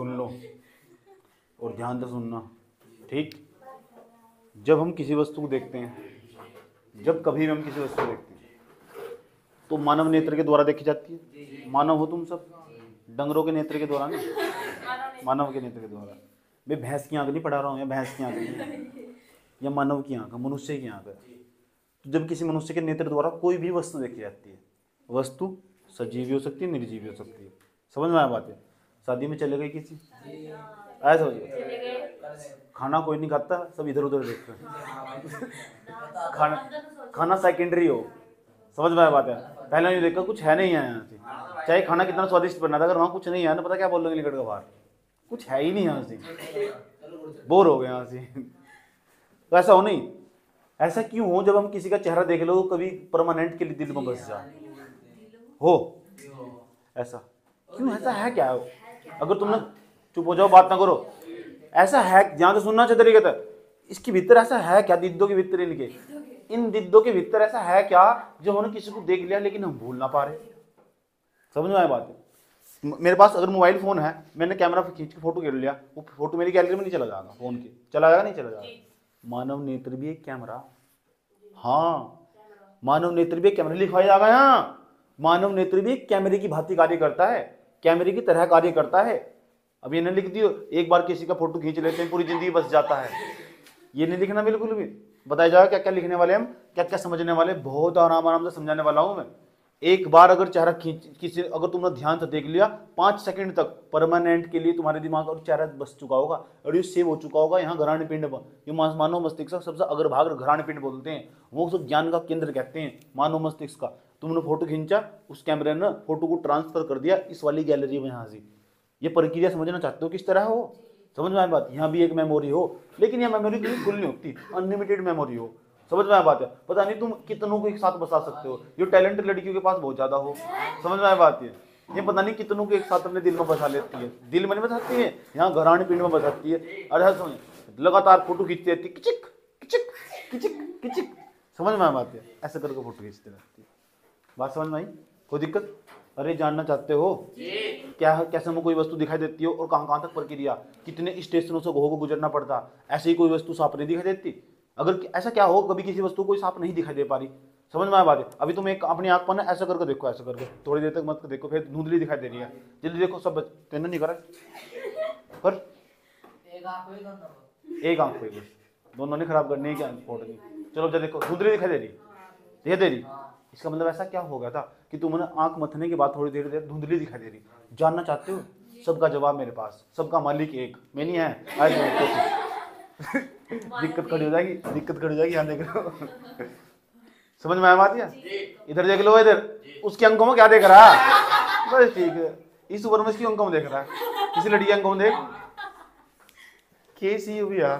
सुन लो और ध्यान से सुनना, ठीक। जब हम किसी वस्तु को देखते हैं, जब कभी भी हम किसी वस्तु को देखते हैं तो मानव नेत्र के द्वारा देखी जाती है। मानव हो तुम सब, डंगरों के नेत्र के द्वारा नहीं, मानव के नेत्र के द्वारा। मैं भैंस की आंख नहीं पढ़ा रहा हूँ, या भैंस की आंख नहीं, या मानव की आंख, मनुष्य की आंख है। तो जब किसी मनुष्य के नेत्र द्वारा कोई भी वस्तु देखी जाती है, वस्तु सजीव भी हो सकती है, निर्जीव भी हो सकती है। समझ में आया बात है? शादी में चले गए किसी, आया समझ? खाना कोई नहीं खाता, सब इधर उधर देखते हैं। खाना सेकेंडरी हो, समझ में आया बात है? पहले नहीं देखा कुछ है नहीं है यहाँ से, चाहे खाना कितना स्वादिष्ट बना था, अगर वहाँ कुछ नहीं है ना, पता क्या बोल लोगे निकट का बाहर, कुछ है ही नहीं यहाँ से, बोर हो गए यहाँ से। तो ऐसा हो नहीं, ऐसा क्यों हो? जब हम किसी का चेहरा देख लो कभी परमानेंट के लिए दिल में बस जा हो, ऐसा क्यों? ऐसा है क्या? अगर तुमने चुप हो जाओ, बात ना करो, ऐसा है, ध्यान से सुनना चाहिए तरीके से। इसके भीतर ऐसा है क्या? दिद्दों के भीतर, इनके इन दिद्दों के भीतर ऐसा है क्या जो हमने किसी को देख लिया लेकिन हम भूल ना पा रहे? समझ में आया बात है? मेरे पास अगर मोबाइल फोन है, मैंने कैमरा खींच के फोटो ले लिया, वो फोटो मेरी गैलरी में नहीं चला जाएगा, फोन की चला जाएगा, नहीं चला जाएगा। मानव नेत्र भी एक कैमरा, हाँ, मानव नेत्र भी एक कैमरा लिखवाया जाएगा यहाँ। मानव नेत्र भी एक कैमरे की भांति कार्य करता है, कैमरे की तरह कार्य करता है। अब ये नहीं लिख दियो, एक बार किसी का फोटो खींच लेते हैं पूरी जिंदगी बस जाता है, ये नहीं लिखना बिल्कुल भी। बताया जाएगा क्या क्या लिखने वाले हम, क्या क्या समझने वाले, बहुत आराम से समझाने वाला हूं मैं। एक बार अगर चेहरा खींच किसी, अगर तुमने ध्यान से देख लिया 5 सेकंड तक, परमानेंट के लिए तुम्हारे दिमाग और चेहरा बस चुका होगा और ये सेव हो चुका होगा। यहाँ घराण पिंड, ये मानव मस्तिष्क का सबसे अग्रभाग घराण पिंड बोलते हैं, वो सब ज्ञान का केंद्र कहते हैं मानव मस्तिष्क का। तुमने फोटो खींचा, उस कैमरे ने फोटो को ट्रांसफर कर दिया इस वाली गैलरी में। यहाँ से ये प्रक्रिया समझना चाहते हो किस तरह हो? समझ में आया बात? यहाँ भी एक मेमोरी हो, लेकिन यह मेमोरी कभी फुल नहीं होती, अनलिमिटेड मेमोरी हो। समझ में आया बात है? पता नहीं तुम कितनों को एक साथ बसा सकते हो, जो टैलेंटेड लड़कियों के पास बहुत ज्यादा हो। समझ में आया बात है? ये पता नहीं कितनों को एक साथ अपने दिल में बसा लेती है, दिल में नहीं बसाती है, यहाँ घराणी पिंड में बसाती है। अरे समझ, लगातार फोटो खींचती रहती है, किचिक किचिक किचिक किचिक। समझ में आया बात है? ऐसे करके फोटो खींचते रहती है। बात समझ में आई? कोई दिक्कत? अरे जानना चाहते हो क्या कैसे में कोई वस्तु दिखाई देती है और कहाँ तक प्रक्रिया, कितने स्टेशनों से को गुजरना पड़ता, ऐसे ही कोई वस्तु साफ नहीं दिखाई देती। अगर ऐसा क्या हो कभी किसी वस्तु कोई साफ नहीं दिखाई दे पा रही? समझ में आया बात है? अभी तुम एक अपनी आंख पर ना ऐसा करके देखो, ऐसा करके थोड़ी देर तक मत देखो, फिर धुंधली दिखाई दे रही है, जल्दी देखो सब। तेना नहीं करा पर एक आंख पे दोनों ने खराब करनी है क्या फोटो की? चलो जब देखो धुंधली दिखाई दे रही, इसका मतलब ऐसा क्या हो गया था कि तुमने आंख मथने के बाद थोड़ी देर धुंधली दिखाई दे रही? जानना चाहते हो? सबका जवाब मेरे पास, सबका मालिक एक, मैं नहीं है। दिक्कत खड़ी हो जाएगी, दिक्कत खड़ी हो जाएगी। यहाँ देख लो, समझ में आया बात? या इधर देख लो, इधर उसकी अंकों में क्या देख रहा है? बस ठीक है, इस उम्र में इसकी अंकों में देख रहा है, किसी लड़की की अंकों में देख कैसी हुई यार।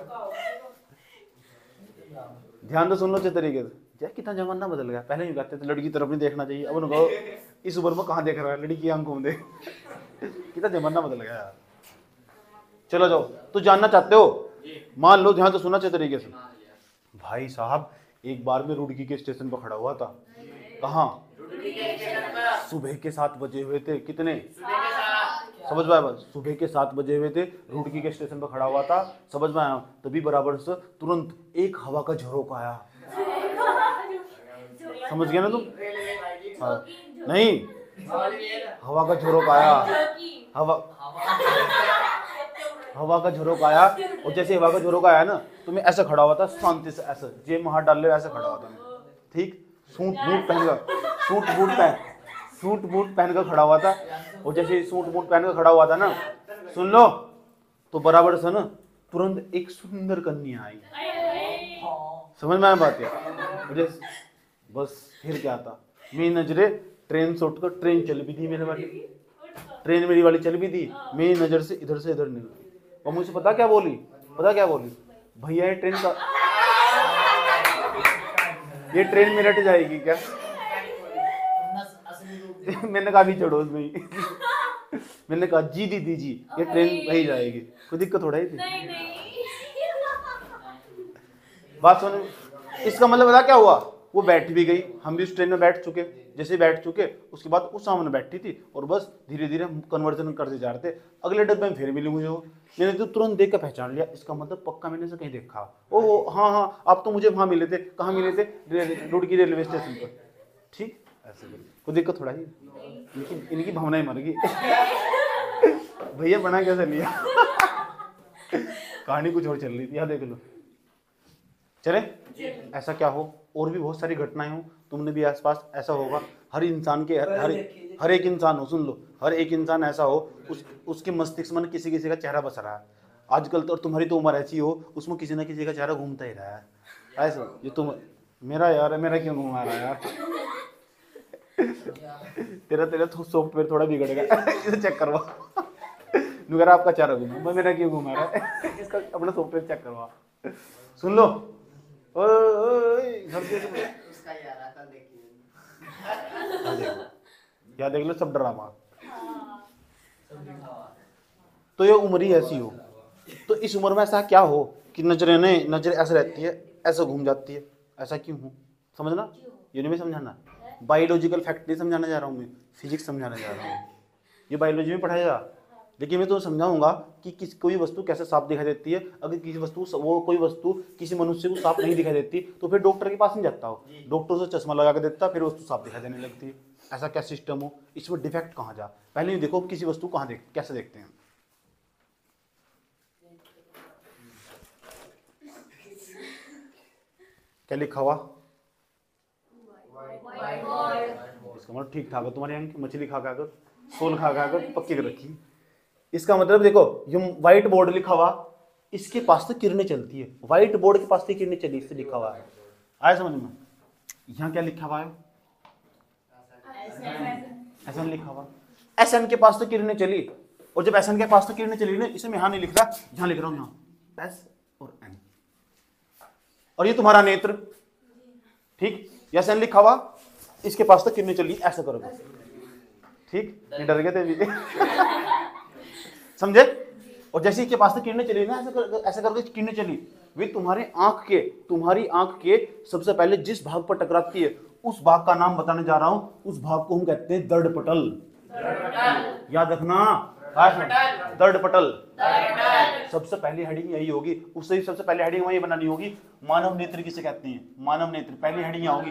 ध्यान तो सुन लो अच्छे तरीके से। यार कितना जमाना बदल गया, पहले नहीं कहते थे लड़की की तरफ नहीं देखना चाहिए, अब उनको इस उम्र में कहाँ देख रहा है, लड़की की आंखों में देख। कितना जमाना बदल गया यार। चलो जाओ, तो जानना चाहते हो? मान लो, ध्यान से सुनना चाहिए तरीके से। भाई साहब एक बार मैं रुड़की के स्टेशन पर खड़ा हुआ था। कहाँ? सुबह के 7 बजे हुए थे। कितने? समझ में आया? सुबह के 7 बजे हुए थे, रुड़की के स्टेशन पर खड़ा हुआ था। समझ में आया? तभी बराबर से तुरंत एक हवा का झरोका आया। समझ गया ना तुम? हाँ नहीं, हवा का झरोका आया, हवा का झरोका आया। और जैसे हवा का झरोका आया ना, तो मैं ऐसे खड़ा हुआ था शांति से, ऐसे जेब में हाथ डाल ले ऐसे खड़ा हुआ था मैं, ठीक। सूट बूट पहन कर खड़ा हुआ था। और जैसे सूट बूट पहन कर खड़ा हुआ था ना, सुन लो, तो बराबर से ना तुरंत एक सुंदर कन्या आई। समझ में आया बात है? बस फिर क्या था, मेरी नजरे ट्रेन से उठकर, ट्रेन चल भी थी मेरे वाली, ट्रेन मेरी वाली चल भी थी, मेरी नजर से इधर निकली। और मुझे पता क्या बोली? भैया ये ट्रेन में रट जाएगी क्या? मैंने कहा भी चढ़ो उसमें ही। मैंने कहा जी दीदी जी, ये ट्रेन वही जाएगी, कोई दिक्कत थोड़ा ही थी। बात सुन, इसका मतलब पता क्या हुआ? वो बैठ भी गई, हम भी उस ट्रेन में बैठ चुके। जैसे बैठ चुके उसके बाद उस सामने बैठी थी और बस धीरे धीरे हम कन्वर्जन करते जा रहे थे। अगले डब्बे में फिर मिली मुझे वो, मैंने तो तुरंत देख कर पहचान लिया, इसका मतलब पक्का मैंने से कहीं देखा। ओ हाँ हाँ, आप तो मुझे वहाँ मिले थे। कहाँ मिले थे? रुड़की रेलवे स्टेशन पर। ठीक, ऐसे कोई दिक्कत थोड़ा ही, इनकी भावनाएं मर गई। भैया बना कैसे लिया? कहानी कुछ और चल रही थी, यहाँ देख लो। चले, ऐसा क्या हो, और भी बहुत सारी घटनाएं हो, तुमने भी आसपास ऐसा होगा। हर इंसान के हर एक इंसान हो, सुन लो, हर एक इंसान ऐसा हो उसके मस्तिष्क में किसी किसी का चेहरा बस रहा है आजकल तो। और तुम्हारी तो उम्र ऐसी हो, उसमें किसी ना किसी का चेहरा घूमता ही रहा है ऐसा। ये तुम मेरा यार है, मेरा क्यों घूमा रहा है यार? तेरा तो सॉफ्टवेयर थोड़ा बिगड़ गया, इसे चेक करवा। मेरा आपका चेहरा घूमा, मेरा क्यों घूमा रहा है? इसका अपना सॉफ्टवेयर चेक करवा। सुन लो, उसका यार आता देखिए, क्या देख लो, सब ड्रामा। तो ये उम्र ही ऐसी हो, तो इस उम्र में ऐसा क्या हो कि नजर ऐसे रहती है, ऐसे घूम जाती है, ऐसा क्यों हो? समझना, ये नहीं मैं समझाना, बायोलॉजिकल फैक्ट नहीं समझाने जा रहा हूँ मैं, फिजिक्स समझाने जा रहा हूँ। ये बायोलॉजी में पढ़ाया, लेकिन मैं तो समझाऊंगा कि कोई वस्तु कैसे साफ दिखाई देती है। अगर कोई वस्तु किसी मनुष्य को साफ नहीं दिखाई देती तो फिर डॉक्टर के पास नहीं जाता हो, डॉक्टर से चश्मा लगा के देता, फिर वस्तु साफ दिखाई देने लगती है। ऐसा क्या सिस्टम हो, इसमें डिफेक्ट कहाँ जा? पहले ये देखो किसी वस्तु कहाँ कैसे देखते हैं। क्या लिखा हुआ? इसका मतलब ठीक ठाक है तुम्हारे यहाँ की मछली खा कर सोल खा कर पक्की कर रखी। इसका मतलब देखो, ये व्हाइट बोर्ड लिखा हुआ, इसके पास तो किरणें चलती है, व्हाइट बोर्ड के पास तो किरणें चली, इससे लिखा हुआ है। आया समझ में? यहाँ क्या लिखा हुआ है? एस एन लिखा हुआ, एस एन के पास तो किरणें चली, और जब एस एन के पास तो किरणें चली ना, इसे मैं यहाँ नहीं लिख रहा, यहाँ लिख रहा हूँ, यहाँ एस और एन। और ये तुम्हारा नेत्र, ठीक, एस एन लिखा हुआ, इसके पास तो किरणें चली, ऐसा करोगे, ठीक, नहीं डर गए थे? समझे? और जैसे इसके पास से किरणें चली ना, ऐसा करके किरणें चली, वे तुम्हारी आंख के सबसे पहले जिस भाग पर टकराती है, उस भाग का नाम बताने जा रहा हूं। उस भाग को हम कहते हैं दर्पटल। याद रखना, दर्पटल। सबसे पहली हेडिंग यही होगी, उससे सबसे पहले हेडिंग वही बनानी होगी। मानव नेत्र किसे कहते हैं? मानव नेत्र, पहली हेडिंग यहाँ होगी।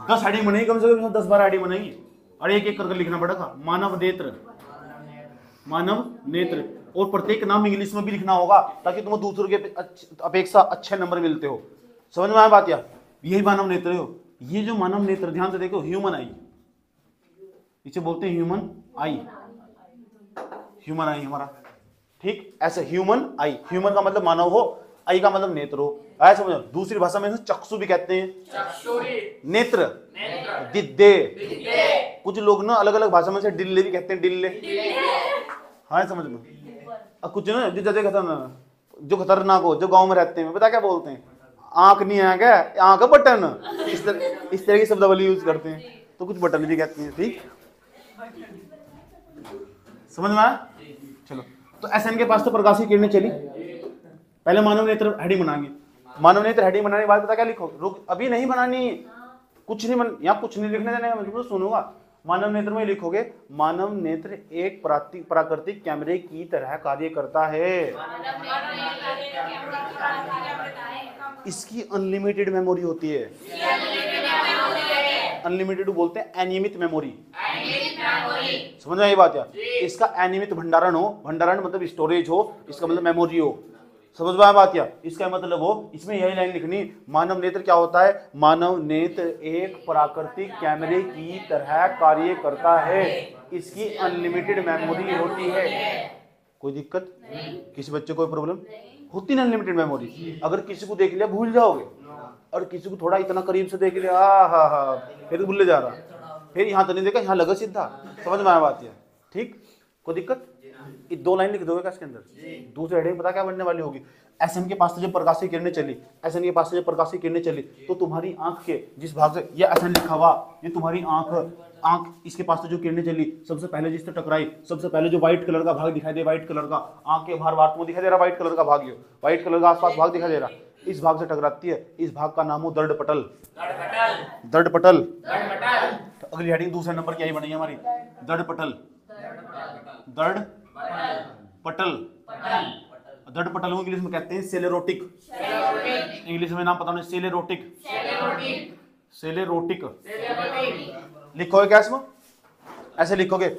10 हेडिंग बनेगी कम से कम, 10-12 हेडिंग बनेगी, और एक एक करके लिखना पड़ेगा। मानव नेत्र, मानव नेत्र, और प्रत्येक नाम इंग्लिश में भी लिखना होगा, ताकि तुम्हें दूसरों के अपेक्षा अच्छे नंबर मिलते हो। समझ में आया बात? या यही मानव नेत्र हो। ये जो मानव नेत्र, ध्यान से देखो, ह्यूमन आई, इसे बोलते हैं ह्यूमन आई, ह्यूमन आई हमारा, ठीक, ऐसे ह्यूमन आई। ह्यूमन का मतलब मानव हो, आई का मतलब नेत्र हो। ऐसा समझो। दूसरी भाषा में चक्षु भी कहते हैं, नेत्र, दिद्दे, कुछ लोग ना अलग अलग भाषा में से डिल्ले भी कहते हैं, डिल्ले। हाँ समझ लो। अब कुछ ना जो खतरनाक हो, जो गांव में रहते हैं, पता क्या बोलते हैं? आंख नहीं है क्या, आंख है बटन, इस तरह की शब्दावली यूज करते हैं। तो कुछ बटन भी कहते हैं, ठीक, समझ में आया? चलो, तो एसएन के पास तो प्रकाश की किरणें चली। पहले मानव नेत्र हेडिंग बनाएंगे। मानव नेत्र हेडिंग बनाने के बाद पता क्या लिखो? रुक, अभी नहीं बनानी, कुछ नहीं यहाँ कुछ नहीं लिखने देने का, सुनूंगा। मानव नेत्र में लिखोगे, मानव नेत्र एक प्राकृतिक कैमरे की तरह कार्य करता है। इसकी अनलिमिटेड मेमोरी होती है। अनलिमिटेड बोलते हैं अनियमित मेमोरी। समझ में आई बात? यार, इसका अनियमित भंडारण हो, भंडारण मतलब स्टोरेज हो, इसका मतलब मेमोरी हो। समझ में आया बात? या इसका मतलब हो, इसमें यही लाइन लिखनी, मानव नेत्र क्या होता है? मानव नेत्र एक प्राकृतिक कैमरे की तरह कार्य करता है, इसकी अनलिमिटेड मेमोरी होती है। कोई दिक्कत? किसी बच्चे को कोई प्रॉब्लम होती ना? Unlimited memory. अगर किसी को देख लिया भूल जाओगे, और किसी को थोड़ा इतना करीब से देख लिया, हा, फिर भूल जा रहा, फिर यहाँ तो नहीं देखा, यहाँ लगा सीधा। समझ में आया बात? या ठीक, कोई दिक्कत? ये 2 लाइन लिख दोगे इसके अंदर। दूसरी हेडिंग पता क्या बनने वाली होगी? एसएन के पास से जब प्रकाश की किरणें चली, एसएन के पास से जब प्रकाश की किरणें चली, तो तुम्हारी आंख के जिस भाग से ये एसएन लिखा हुआ, ये तुम्हारी आंख इसके पास से जो किरणें चली, सबसे पहले जिससे टकराई, सबसे पहले जो व्हाइट कलर का भाग दिखाई दे, व्हाइट कलर का, आंख के बाहर तुम्हें दिखाई दे रहा व्हाइट कलर का भाग, व्हाइट कलर का आसपास भाग दिखाई दे रहा, इस भाग से टकराती है, इस भाग का नाम हो दर्ड पटल। दर्ड पटल। तो अगली हेडिंग दूसरे नंबर की आई बनी है हमारी, दर्ड पटल। दर्ड पटल। दर्ड पटल को इंग्लिश में कहते हैं सेलेरोटिक। इंग्लिश में नाम पता नहीं, सेलेरोटिक। सेलेरोटिक लिखोगे क्या इसमें? ऐसे लिखोगे,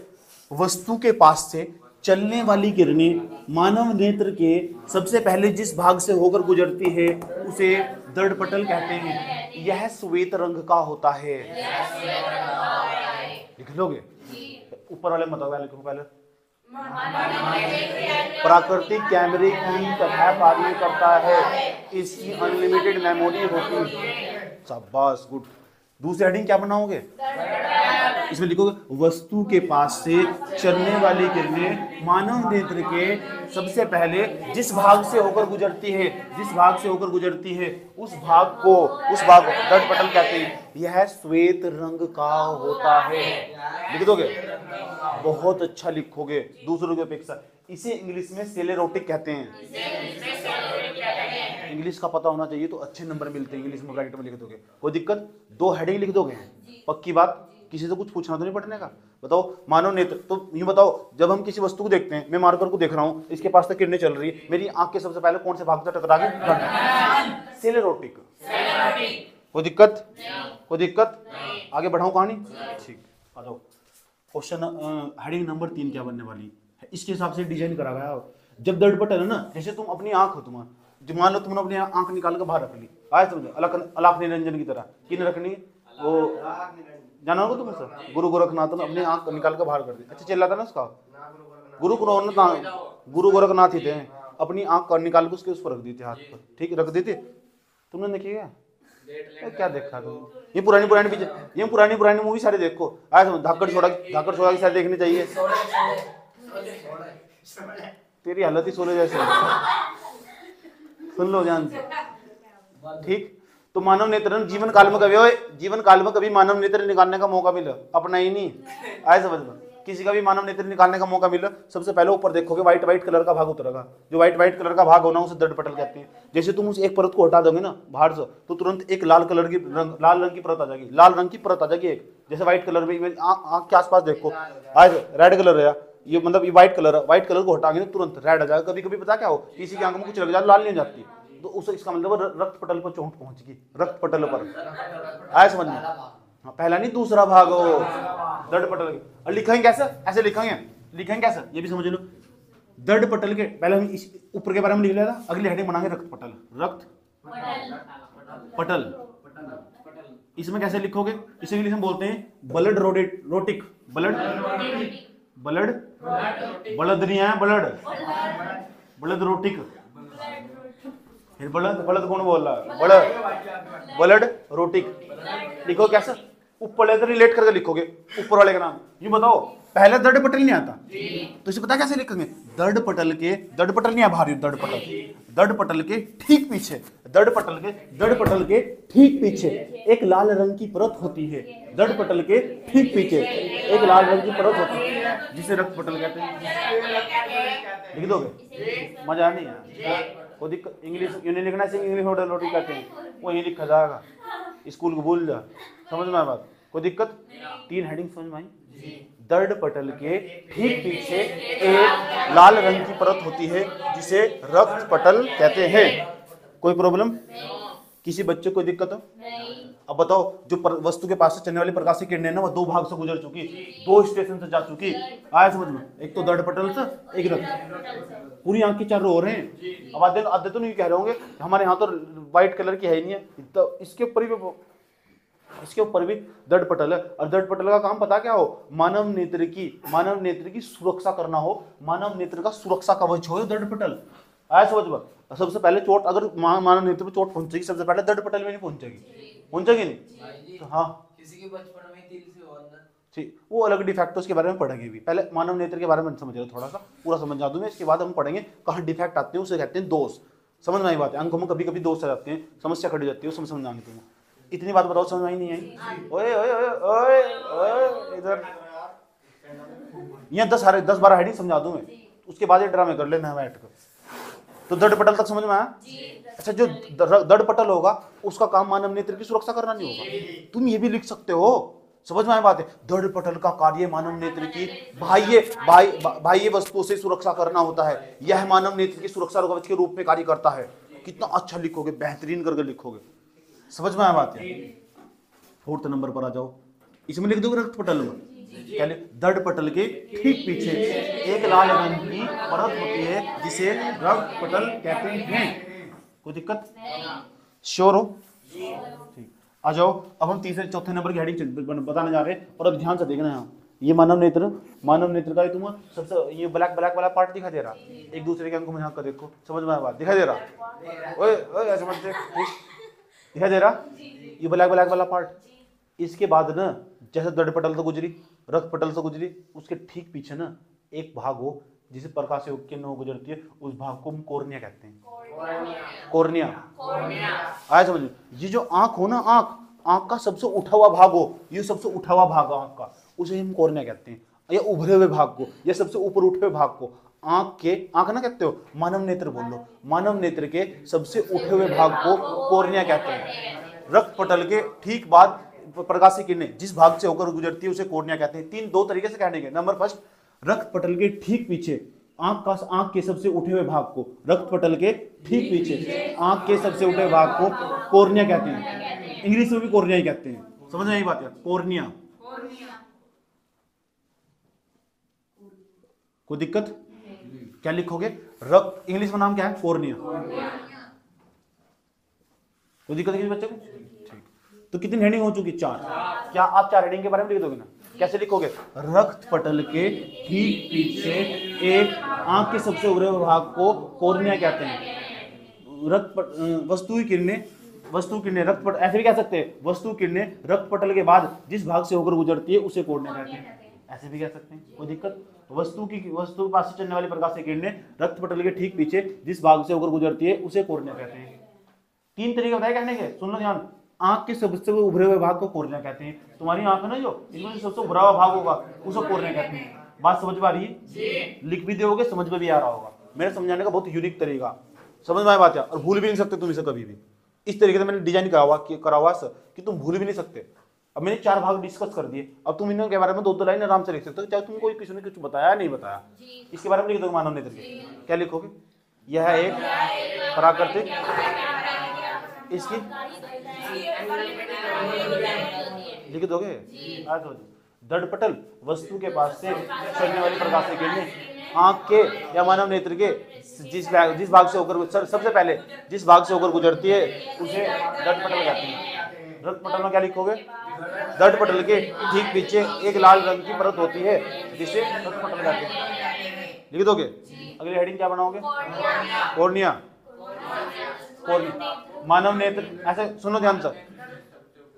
वस्तु के पास से चलने वाली किरणें मानव नेत्र के सबसे पहले जिस भाग से होकर गुजरती है उसे दर्ड पटल कहते हैं। यह श्वेत रंग का होता है। लिख लोगे? ऊपर वाले मत लिखो पहले। प्राकृतिक कैमरे की तरह कार्य करता है, इसकी अनलिमिटेड मेमोरी होती है। शाबाश, गुड। दूसरी हेडिंग क्या बनाओगे? इसमें लिखोगे, वस्तु के पास से चलने वाली किरणें मानव नेत्र के सबसे पहले जिस भाग से होकर गुजरती है, जिस भाग से होकर गुजरती है उस भाग दर्ड पटल कहते हैं। यह श्वेत रंग का होता है। लिख दोगे? बहुत अच्छा लिखोगे दूसरों की अपेक्षा। इसे इंग्लिश में सेलेरोटिक कहते हैं। इंग्लिश का पता होना चाहिए तो अच्छे नंबर मिलते हैं। इंग्लिश में ब्रैकेट में लिख दोगे, कोई दिक्कत? 2 हेडिंग लिख दोगे, पक्की बात? किसी से कुछ पूछना तो नहीं पढ़ने का? बताओ, मानव नेत्र। तो ये बताओ, जब हम किसी वस्तु को देखते हैं, मैं मार्कर को देख रहा हूँ, इसके पास तक किरणें चल रही है, मेरी आंख के सबसे पहले कौन से भाग से टकरा गई? सेलेरोटिक। कोई दिक्कत? कोई दिक्कत? आगे बढ़ाऊं कहानी? ठीक, आ जाओ। क्वेश्चन हेडिंग नंबर 3 क्या बनने वाली है, इसके हिसाब से डिजाइन करा गया। जब दर्ड पटल है ना, जैसे तुम अपनी आंख हो, तुम्हारा मान लो तुमने अपनी आंख निकाल कर बाहर रख ली, आए समझो, अलाख निरंजन की तरह। किन रखनी? वो जाना होगा तुम सर, गुरु गोरखनाथ ने अपनी आंख निकाल कर बाहर कर दी। अच्छा चल रहा था ना उसका, गुरु गोरखनाथ ही थे, अपनी आंख निकाल के उसके उस पर रख दी थी, हाथ पर, ठीक रख दी थी। तुमने देखी क्या देखा तुम? ये पुरानी मूवी सारे देखो। आए समझ, धाकड़ छोड़ा की सारे देखनी चाहिए। तेरी हालत ही सोले जैसे, सुन लो ध्यान से, ठीक। तो मानव नेत्र जीवन काल में कभी मानव नेत्र निकालने का मौका मिला, अपना ही नहीं, आए समझ में, किसी का भी मानव नेत्र निकालने का मौका मिला, सबसे पहले ऊपर देखोगे व्हाइट कलर का भाग उतरेगा। जो व्हाइट कलर का भाग होना उसे दर्ड पटल कहते हैं। जैसे तुम उस एक परत को हटा दोगे ना बाहर से, तो तुरंत एक लाल रंग की परत आ जाएगी। लाल रंग की परत आ जाएगी एक, जैसे व्हाइट कलर में आंख के आसपास देखो, आज रेड कलर है, ये मतलब ये व्हाइट कलर को हटाएंगे तो तुरंत रेड आ जाएगा। कभी कभी पता क्या हो, किसी की आंख में कुछ लग जाए, लाल नहीं हो जाती, तो उसे इसका मतलब रक्त पटल पर चोट पहुंचेगी, रक्त पटल पर। आया समझ में? पहला नहीं दूसरा भाग हो दर्ड पटल के। और लिखेंगे कैसे? ऐसे लिखेंगे कैसे, ये भी समझ लो। दर्ड पटल के पहले हम इस ऊपर के बारे में लिख लेना, अगली हेडिंग बनाएंगे रक्त पटल। इसमें कैसे लिखोगे? इसे इंग्लिश में बोलते हैं ब्लड रोटिक। बलद नहीं है, ब्लड रोटिक। फिर बलद कौन बोल रहा है? ब्लड रोटिक। लिखो कैसे? ऊपर वाले रिलेट करके लिखोगे, ऊपर वाले का नाम। ये बताओ, पहले दर्ड पटल नहीं आता तो इसे पता कैसे लिखेंगे? दर्ड पटल नहीं है भारी, दर्ड पटल के ठीक पीछे, दर्ड पटल के ठीक पीछे एक लाल रंग की परत होती है। दर्ड पटल के ठीक पीछे एक लाल रंग की परत होती है, जिसे रक्त पटल कहते हैं। लिख दोगे? मजा नहीं है, वो दिक्कत। इंग्लिश यूनियन लिखना चाहिए, इंग्लिश में रोटी कहते हैं, वो यही लिखा जाएगा। स्कूल को भूल जा, समझ में बात? कोई दिक्कत? 3 हेडिंग समझ में आई? दर्ड पटल के ठीक पीछे एक लाल रंग की परत होती है जिसे रक्त पटल कहते हैं। कोई प्रॉब्लम? किसी बच्चे को दिक्कत हो? अब बताओ, जो वस्तु के पास से चलने वाली प्रकाश की किरणें ना, वो 2 भाग से गुजर चुकी, 2 स्टेशन से जा चुकी। आया समझ में? एक तो दर्ड पटल से, एक रक्त। पूरी आंख की 4 रो रहे हैं। अब आधे तो नहीं कह रहे होंगे हमारे यहाँ तो व्हाइट कलर की है ही नहीं है, तो इसके ऊपर भी दर्ड पटल है। और दर्ड पटल का काम पता क्या हो? मानव नेत्र की सुरक्षा करना हो, मानव नेत्र का सुरक्षा कवच हो दर्ड पटल। आया समझ में? सबसे पहले चोट अगर मानव नेत्र में चोट पहुंचेगी, सबसे पहले दर्ड पटल में नहीं पहुंचेगी नहीं? तो हाँ, किसी के बचपन में तिल से हो अंदर, ठीक, वो अलग डिफेक्ट है, उसके बारे में पढ़ेंगे भी। पहले मानव नेत्र के बारे में समझ लो, थोड़ा सा पूरा समझा दूं मैं, इसके बाद हम पढ़ेंगे कहाँ डिफेक्ट आते हैं, उसे कहते हैं दोष। समझ में आई बात है? आंखों में कभी कभी दोष आ जाते हैं, समस्या खड़ी जाती है, उसमें समझाएंगे तुम्हें। इतनी बात बताओ, समझ में आई नहीं आई? ओए ओए ओए ओए इधर, यहाँ 10-12 हेडिंग समझा दूं मैं, उसके बाद ये ड्रामे कर लेना बैठ कर। तो दृढ़ पटल तक समझ में आया? अच्छा, जो दृढ़ पटल होगा उसका काम मानव नेत्र की सुरक्षा करना नहीं होगा। तुम ये भी लिख सकते हो, समझ में आया बात है? दृढ़ पटल का कार्य मानव नेत्र की बाह्य वस्तुओं से सुरक्षा करना होता है। यह मानव नेत्र की सुरक्षा कवच के रूप में कार्य करता है। कितना अच्छा लिखोगे, बेहतरीन करके लिखोगे। समझ में आया बात है? 4th नंबर पर आ जाओ, इसमें लिख दोगे रक्त पटल में क्या? दृढ़ पटल के ठीक पीछे एक लाल रंग की परत होती है जिसे रक्त पटल कहते हैं। कोई दिक्कत? श्योर हो? ठीक, आ जाओ। अब हम तीसरे चौथे नंबर की हेडिंग बताने जा रहे हैं, और अब ध्यान से देखना है। ये मानव नेत्र का तुम सबसे ये ब्लैक वाला पार्ट दिखा दे रहा, एक दूसरे के अंक में यहाँ का देखो, समझ में आया बात? दिखाई दे रहा? ओए समझते दिखाई दे रहा? ये ब्लैक वाला पार्ट। इसके बाद ना, जैसे दृढ़ पटल से गुजरी, रक्त पटल से गुजरी, उसके ठीक पीछे ना एक भाग हो जिसे प्रकाश से किरण गुजरती है, उस भाग को हम कॉर्निया कहते हैं। कॉर्निया आया समझ? ये जो आंख हो ना, आंख का सबसे उठा हुआ भाग हो, ये सबसे उठा हुआ भाग आंख का, उसे हम कॉर्निया कहते हैं। या उभरे हुए भाग को, या सबसे ऊपर उठे हुए भाग को आंख ना कहते हो, मानव नेत्र बोल लो। मानव नेत्र के सबसे उठे हुए भाग को कॉर्निया कहते हैं। रक्त पटल के ठीक बाद प्रकाशीय किरणें जिस भाग से होकर गुजरती है उसे कॉर्निया कहते हैं। दो तरीके से कहने के। नंबर फर्स्ट, रक्त पटल के ठीक पीछे आंख के सबसे उठे हुए भाग को, रक्त पटल के ठीक पीछे आंख के सबसे उठे हुए भाग को कॉर्निया कहते हैं। इंग्लिश में भी कॉर्निया ही कहते हैं। समझ में आई बात है? कॉर्निया। कोई दिक्कत? क्या लिखोगे? रक्त इंग्लिश में नाम क्या है? कॉर्निया। कोई दिक्कत किसी बच्चे को? ठीक, तो कितनी हेडिंग हो चुकी? 4। क्या आप 4 हेडिंग के बारे में लिख दोगे ना? कैसे लिखोगे? रक्त पटल के ठीक पीछे एक आंख के सबसे उभरे हुए भाग को कॉर्निया कहते हैं। वस्तु किरणें रक्त पटल, ऐसे भी कह सकते हैं, वस्तु किरणें रक्त पटल के बाद जिस भाग से होकर गुजरती है उसे कॉर्निया कहते हैं। ऐसे भी कह सकते हैं, कोई दिक्कत? वस्तु के पास से चलने वाली प्रकाशीय किरणें रक्त पटल के ठीक पीछे जिस भाग से होकर गुजरती है उसे कॉर्निया कहते हैं। 3 तरीके बताए कहने के, सुन लो ध्यान। आंख के सबसे उभरे हुए भाग को कॉर्निया कहते हैं। तुम्हारी आंख है ना, जो इसमें से सबसे उभरा हुआ भाग होगा उसे कॉर्निया कहते हैं। बात समझ में आ रही है? लिख भी दोगे, समझ में भी आ रहा होगा। मेरे समझाने का बहुत यूनिक तरीका, समझ में आया बात है? और भूल भी नहीं सकते तुम इसे कभी भी। इस तरीके से मैंने डिजाइन करा हुआ कि तुम भूल भी नहीं सकते। अब मैंने 4 भाग डिस्कस कर दिए, अब तुम इनके बारे में 2 लाइन आराम से लिख सकते हो, चाहे तुम कोई किसी ने कुछ बताया नहीं बताया। इसके बारे में लिख दो मानव नेत्र के। क्या लिखोगे? यह एक प्राकृतिक, इसकी लिख दोगे? दृढ़ पटल वस्तु के पास से चलने वाली प्रकाशीय किरणें आंख के या मानव नेत्र के जिस भाग से होकर सबसे पहले जिस भाग से होकर गुजरती है उसे दृढ़ पटल कहते हैं। दृढ़ पटल में क्या लिखोगे? दृढ़ पटल के ठीक पीछे एक लाल रंग की परत होती है जिसे दृढ़ पटल कहते हैं। लिख दोगे? अगली हेडिंग क्या बनाओगे? कॉर्निया। मानव नेत्र, ऐसे सुनो ध्यान से,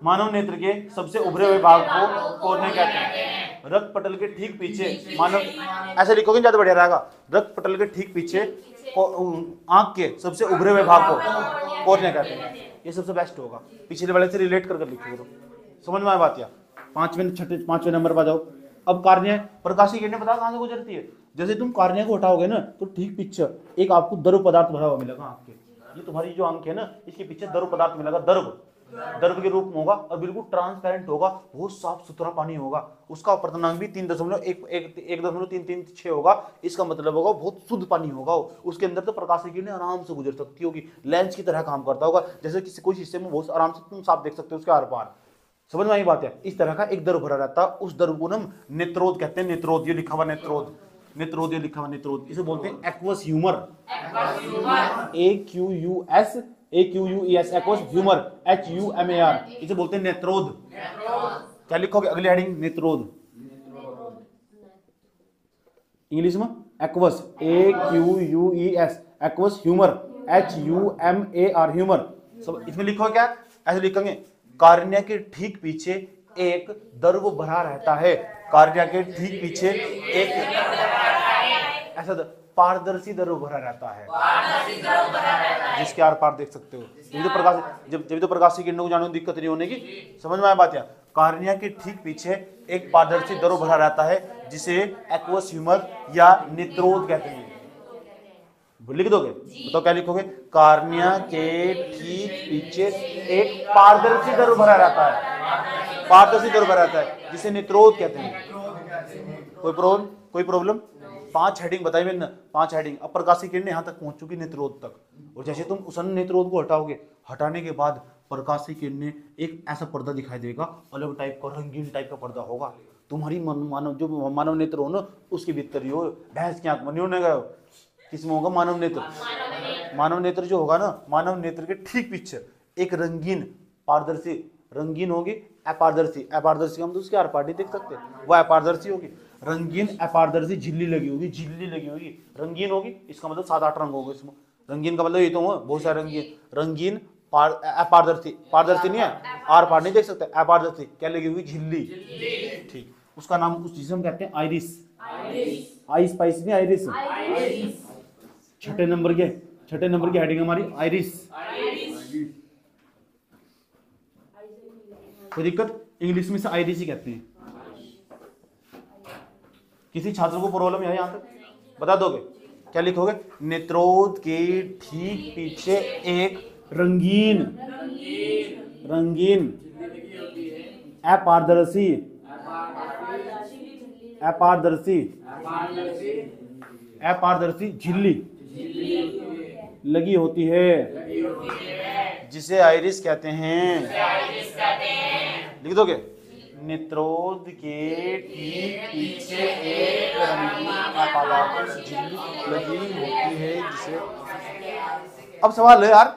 मानव नेत्र के सबसे उभरे हुए भाग को कॉर्निया कहते हैं। रक्त पटल के ठीक पीछे मानव, ऐसे लिखोगे ज्यादा बढ़िया रहेगा। रक्त पटल के ठीक पीछे आंख के सबसे उभरे हुए भाग को कॉर्निया कहते हैं। ये सबसे बेस्ट होगा, पिछले वाले से रिलेट कर लिखोगे तो समझ में आया बात। या 5वें नंबर पर जाओ। अब कार्निया, प्रकाशीय किरणें पता कहां से गुजरती है? जैसे तुम कार्निया को हटाओगे ना तो ठीक पीछे एक आपको द्रव पदार्थ भरा हुआ मिलेगा आंख के। ये तुम्हारी जो आंख है ना, इसके पीछे द्रव पदार्थ मिलेगा। द्रव के रूप में होगा और बिल्कुल ट्रांसपेरेंट होगा, बहुत साफ सुथरा पानी होगा। उसका अपर्तनांक भी 1.3336 होगा। इसका मतलब होगा बहुत शुद्ध पानी होगा। उसके अंदर तो प्रकाशीय किरणें आराम से गुजर सकती होगी, लेंस की तरह काम करता होगा। जैसे किसी कोई शीशे में बहुत आराम से तुम साफ देख सकते हो उसके आर पार। समझ में आई बात है? इस तरह का एक द्रव भरा रहता है, उस द्रव को हम नेत्रोद कहते हैं। नेत्रोद, ये लिखा हुआ नेत्रोद, नेत्रोद, ये लिखा हुआ नेत्रोद। इसे बोलते हैं aqueous humour. AQUES, aqueous humour, HUMAR, इसे बोलते हैं नेत्रोद। क्या लिखोगे? अगली हेडिंग नेत्रोद। इंग्लिश में aqueous, AQUES, aqueous humour, HUMAR, humour. सब इसमें लिखो क्या? ऐसे लिखेंगे, कार्निया के ठीक पीछे एक द्रव भरा रहता है। कार्निया के ठीक पीछे एक ऐसा पारदर्शी द्रव भरा रहता है जिसके आर पार देख सकते हो। जब तो प्रकाशीय किरणों को जाने में दिक्कत नहीं होने की। समझ में आया बात? या कार्निया के ठीक पीछे एक पारदर्शी द्रव भरा रहता है जिसे एक्वस ह्यूमर या नेत्रोद कहते हैं। लिख दोगे? बताओ क्या लिखोगे? कार्निया के ठीक पीछे एक पारदर्शी द्रव भरा रहता है, पारदर्शी द्रव भरा रहता है जिसे नेत्रोद कहते हैं। कोई प्रॉब्लम? 5 हेडिंग बताई मैंने, 5 हेडिंग। अब प्रकाशीय किरणें यहाँ तक पहुंच चुकी नेत्रोद तक, और जैसे तुम उस नेत्रोद को हटाओगे, हटाने के बाद प्रकाशीय किरणें एक ऐसा पर्दा दिखाई देगा, अलग टाइप का, रंगीन टाइप का पर्दा होगा। तुम्हारी मानव जो मानव नेत्र हो ना, उसके भीतर ही हो, भैंस की आंख में नहीं होने गए, किसमें होगा? मानव नेत्र। मानव नेत्र जो होगा ना, मानव नेत्र के ठीक पीछे एक रंगीन पारदर्शी, रंगीन होगी अपारदर्शी, अपारदर्शी हम तो उसके आर पार नहीं देख सकते, वह अपारदर्शी होगी। रंगीन अपारदर्शी झिल्ली लगी होगी, झिल्ली लगी होगी, रंगीन होगी, इसका मतलब 7-8 रंग होगा इसमें। रंगीन का मतलब ये तो बहुत सारे रंगीन, रंगीन अपारदर्शी, पारदर्शी नहीं है, आर पार नहीं देख सकते, अपारदर्शी क्या लगी हुई? झिल्ली। ठीक, उसका नाम उस चीज हम कहते हैं आइरिस। आई स्पाइस नहीं, आइरिस। छठे नंबर की हेडिंग हमारी आइरिस। कोई दिक्कत? इंग्लिश में से आइरिस ही कहते हैं। किसी छात्र को प्रॉब्लम है यहाँ तक? बता दोगे? क्या लिखोगे? नेत्रोद के ठीक पीछे एक रंगीन अपारदर्शी झिल्ली लगी होती है, जिसे आइरिस कहते हैं। लिख दोगे? नेत्रोद के ठीक पीछे एक रंगीन अपारदर्शी झिल्ली लगी होती है, जिसे। अब सवाल है यार,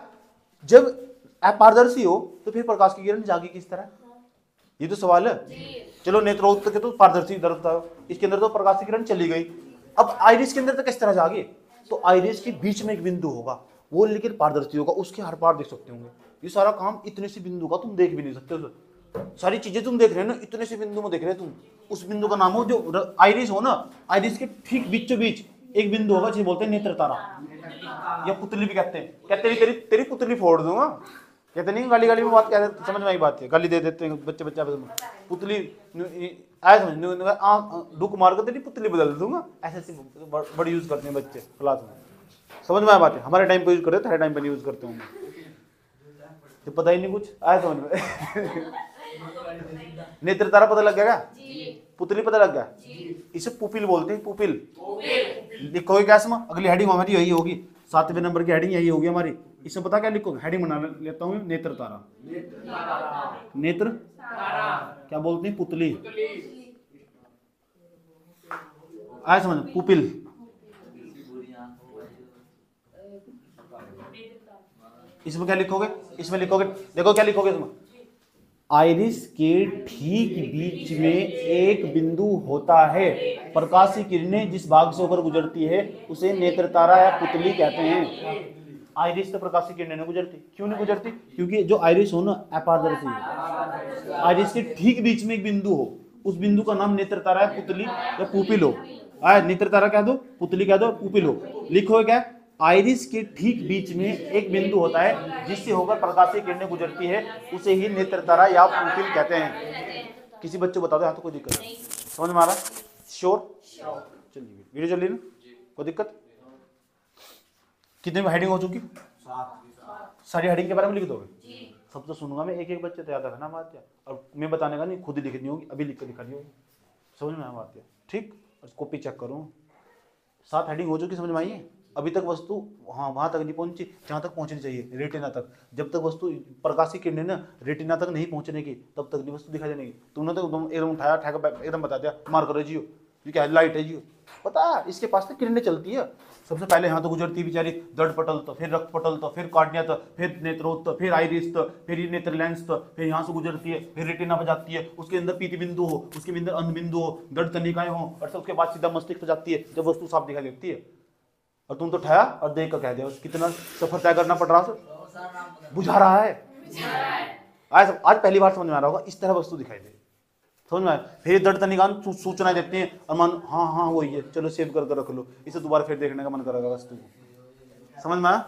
जब अपारदर्शी हो तो फिर प्रकाश की किरण जागी किस तरह? ये तो सवाल है। चलो नेत्रोद तक तो पारदर्शी द्रव था, इसके अंदर तो प्रकाश की किरण चली गई, अब आइरिस के अंदर तो किस तरह जागे? तो आइरिस के बीच में एक बिंदु होगा, वो लेकिन पारदर्शी होगा, उसके हर पार देख सकते होंगे। ये सारा काम इतने से बिंदु का तुम देख भी नहीं सकते, सारी चीजें तुम देख रहे हो ना, इतने से बिंदु में देख रहे हो तुम। उस बिंदु का नाम हो जो आइरिस हो ना, आइरिस के ठीक बीचों बीच एक बिंदु होगा जिसे बोलते हैं नेत्र तारा, या पुतली भी कहते हैं। कहते हैं तेरी पुतली फोड़ दूंगा, कहते नहीं, गाली में बात कह रहे, समझ में आई बात है, गाली दे देते हैं बच्चे पुतली आए समझ, डुक मार कर तेरी पुतली बदल दूंगा, ऐसे बड़ी यूज करते हैं बच्चे क्लास में। समझ में आया बात है? हमारे टाइम पे यूज करते, हमारे टाइम पे नहीं यूज करते होंगे, तो पता ही नहीं कुछ आया समझ में। नेत्र तारा पता लग गया? पुतली पता लग गया? इसे पुपिल बोलते हैं, पुपिल। लिखोगे क्या इसमें? अगली हेडिंग हमारी यही होगी, 7वें नंबर की हेडिंग यही होगी हमारी। इसमें पता क्या लिखोगे? हेडिंग बना लेता हूँ, नेत्र तारा। नेत्र क्या बोलते हैं? पुतली। आया समझ? पुपिल। इसमें क्या लिखोगे? इसमें लिखोगे, देखो क्या लिखोगे इसमें? आइरिस के ठीक बीच में एक बिंदु होता है, प्रकाशीय किरणें जिस भाग से होकर गुजरती है उसे नेत्र तारा या पुतली कहते हैं। आइरिस से प्रकाशीय किरणें नहीं गुजरती। क्यों नहीं गुजरती? क्योंकि जो आइरिस हो ना, अपारदर्शी है। आइरिस के ठीक बीच में एक बिंदु हो, उस बिंदु का नाम नेत्र तारा या पुतली या पुपिल हो। नेत्र तारा कह दो, पुतली कह दो, पुपिल हो। लिखो क्या? आइरिस के ठीक बीच में एक बिंदु होता है जिससे होकर प्रकाशीय किरणें गुजरती है, उसे ही नेत्र तारा या पुपिल कहते हैं। किसी बच्चे को बता दो, यहाँ तो कोई दिक्कत नहीं। समझ में आ रहा? श्योर? चलिए वीडियो चल रही ना, कोई दिक्कत? कितने में हेडिंग हो चुकी? सारी हेडिंग के बारे में लिख दोगे? सब तो सुनूंगा मैं, एक बच्चे तो याद रखना बात है, और मैं बताने का नहीं, खुद ही लिखनी होगी, अभी लिख कर दिखानी होगी। समझ में आ बात है? ठीक, कॉपी चेक करूँ। 7 हेडिंग हो चुकी, समझ में आई है? अभी तक वस्तु वहां तक नहीं पहुंची जहां तक पहुंचनी चाहिए, रेटिना तक। जब तक वस्तु प्रकाशीय किरणें ना रेटिना तक नहीं पहुंचने की, तब तक नहीं वस्तु दिखाई देने की। तुमने तो एकदम उठाया, एकदम बता दिया, मार करो जियो, ये क्या लाइट है जियो, पता है इसके पास तो किरणें चलती है। सबसे पहले यहाँ तो गुजरती है बेचारी दर्द पटल, तो फिर रक्त पटल, तो फिर कार्निया, तो फिर नेत्रोद, तो फिर आइरिस, तो फिर ये नेत्र लेंस, तो फिर यहाँ से गुजरती है, फिर रेटिना पर जाती है, उसके अंदर पीती बिंदु हो, उसके अंदर अंध बिंदु हो, दर्द तनिकाएं हो, और उसके बाद सीधा मस्तिष्क पर जाती है जब वस्तु साफ दिखाई देती है। और तुम तो ठहरा और देख कर कह दिया, कितना सफर तय करना पड़ रहा है, बुझा रहा है। आज पहली बार समझ में आ रहा होगा, इस तरह वस्तु दिखाई दे, समझ में आया? फिर दर्द तनिकान सूचनाएं देती हैं, और मान हाँ वही है, चलो सेव करके रख लो, इसे दोबारा फिर देखने का मन करेगा वस्तु को। समझ में आया?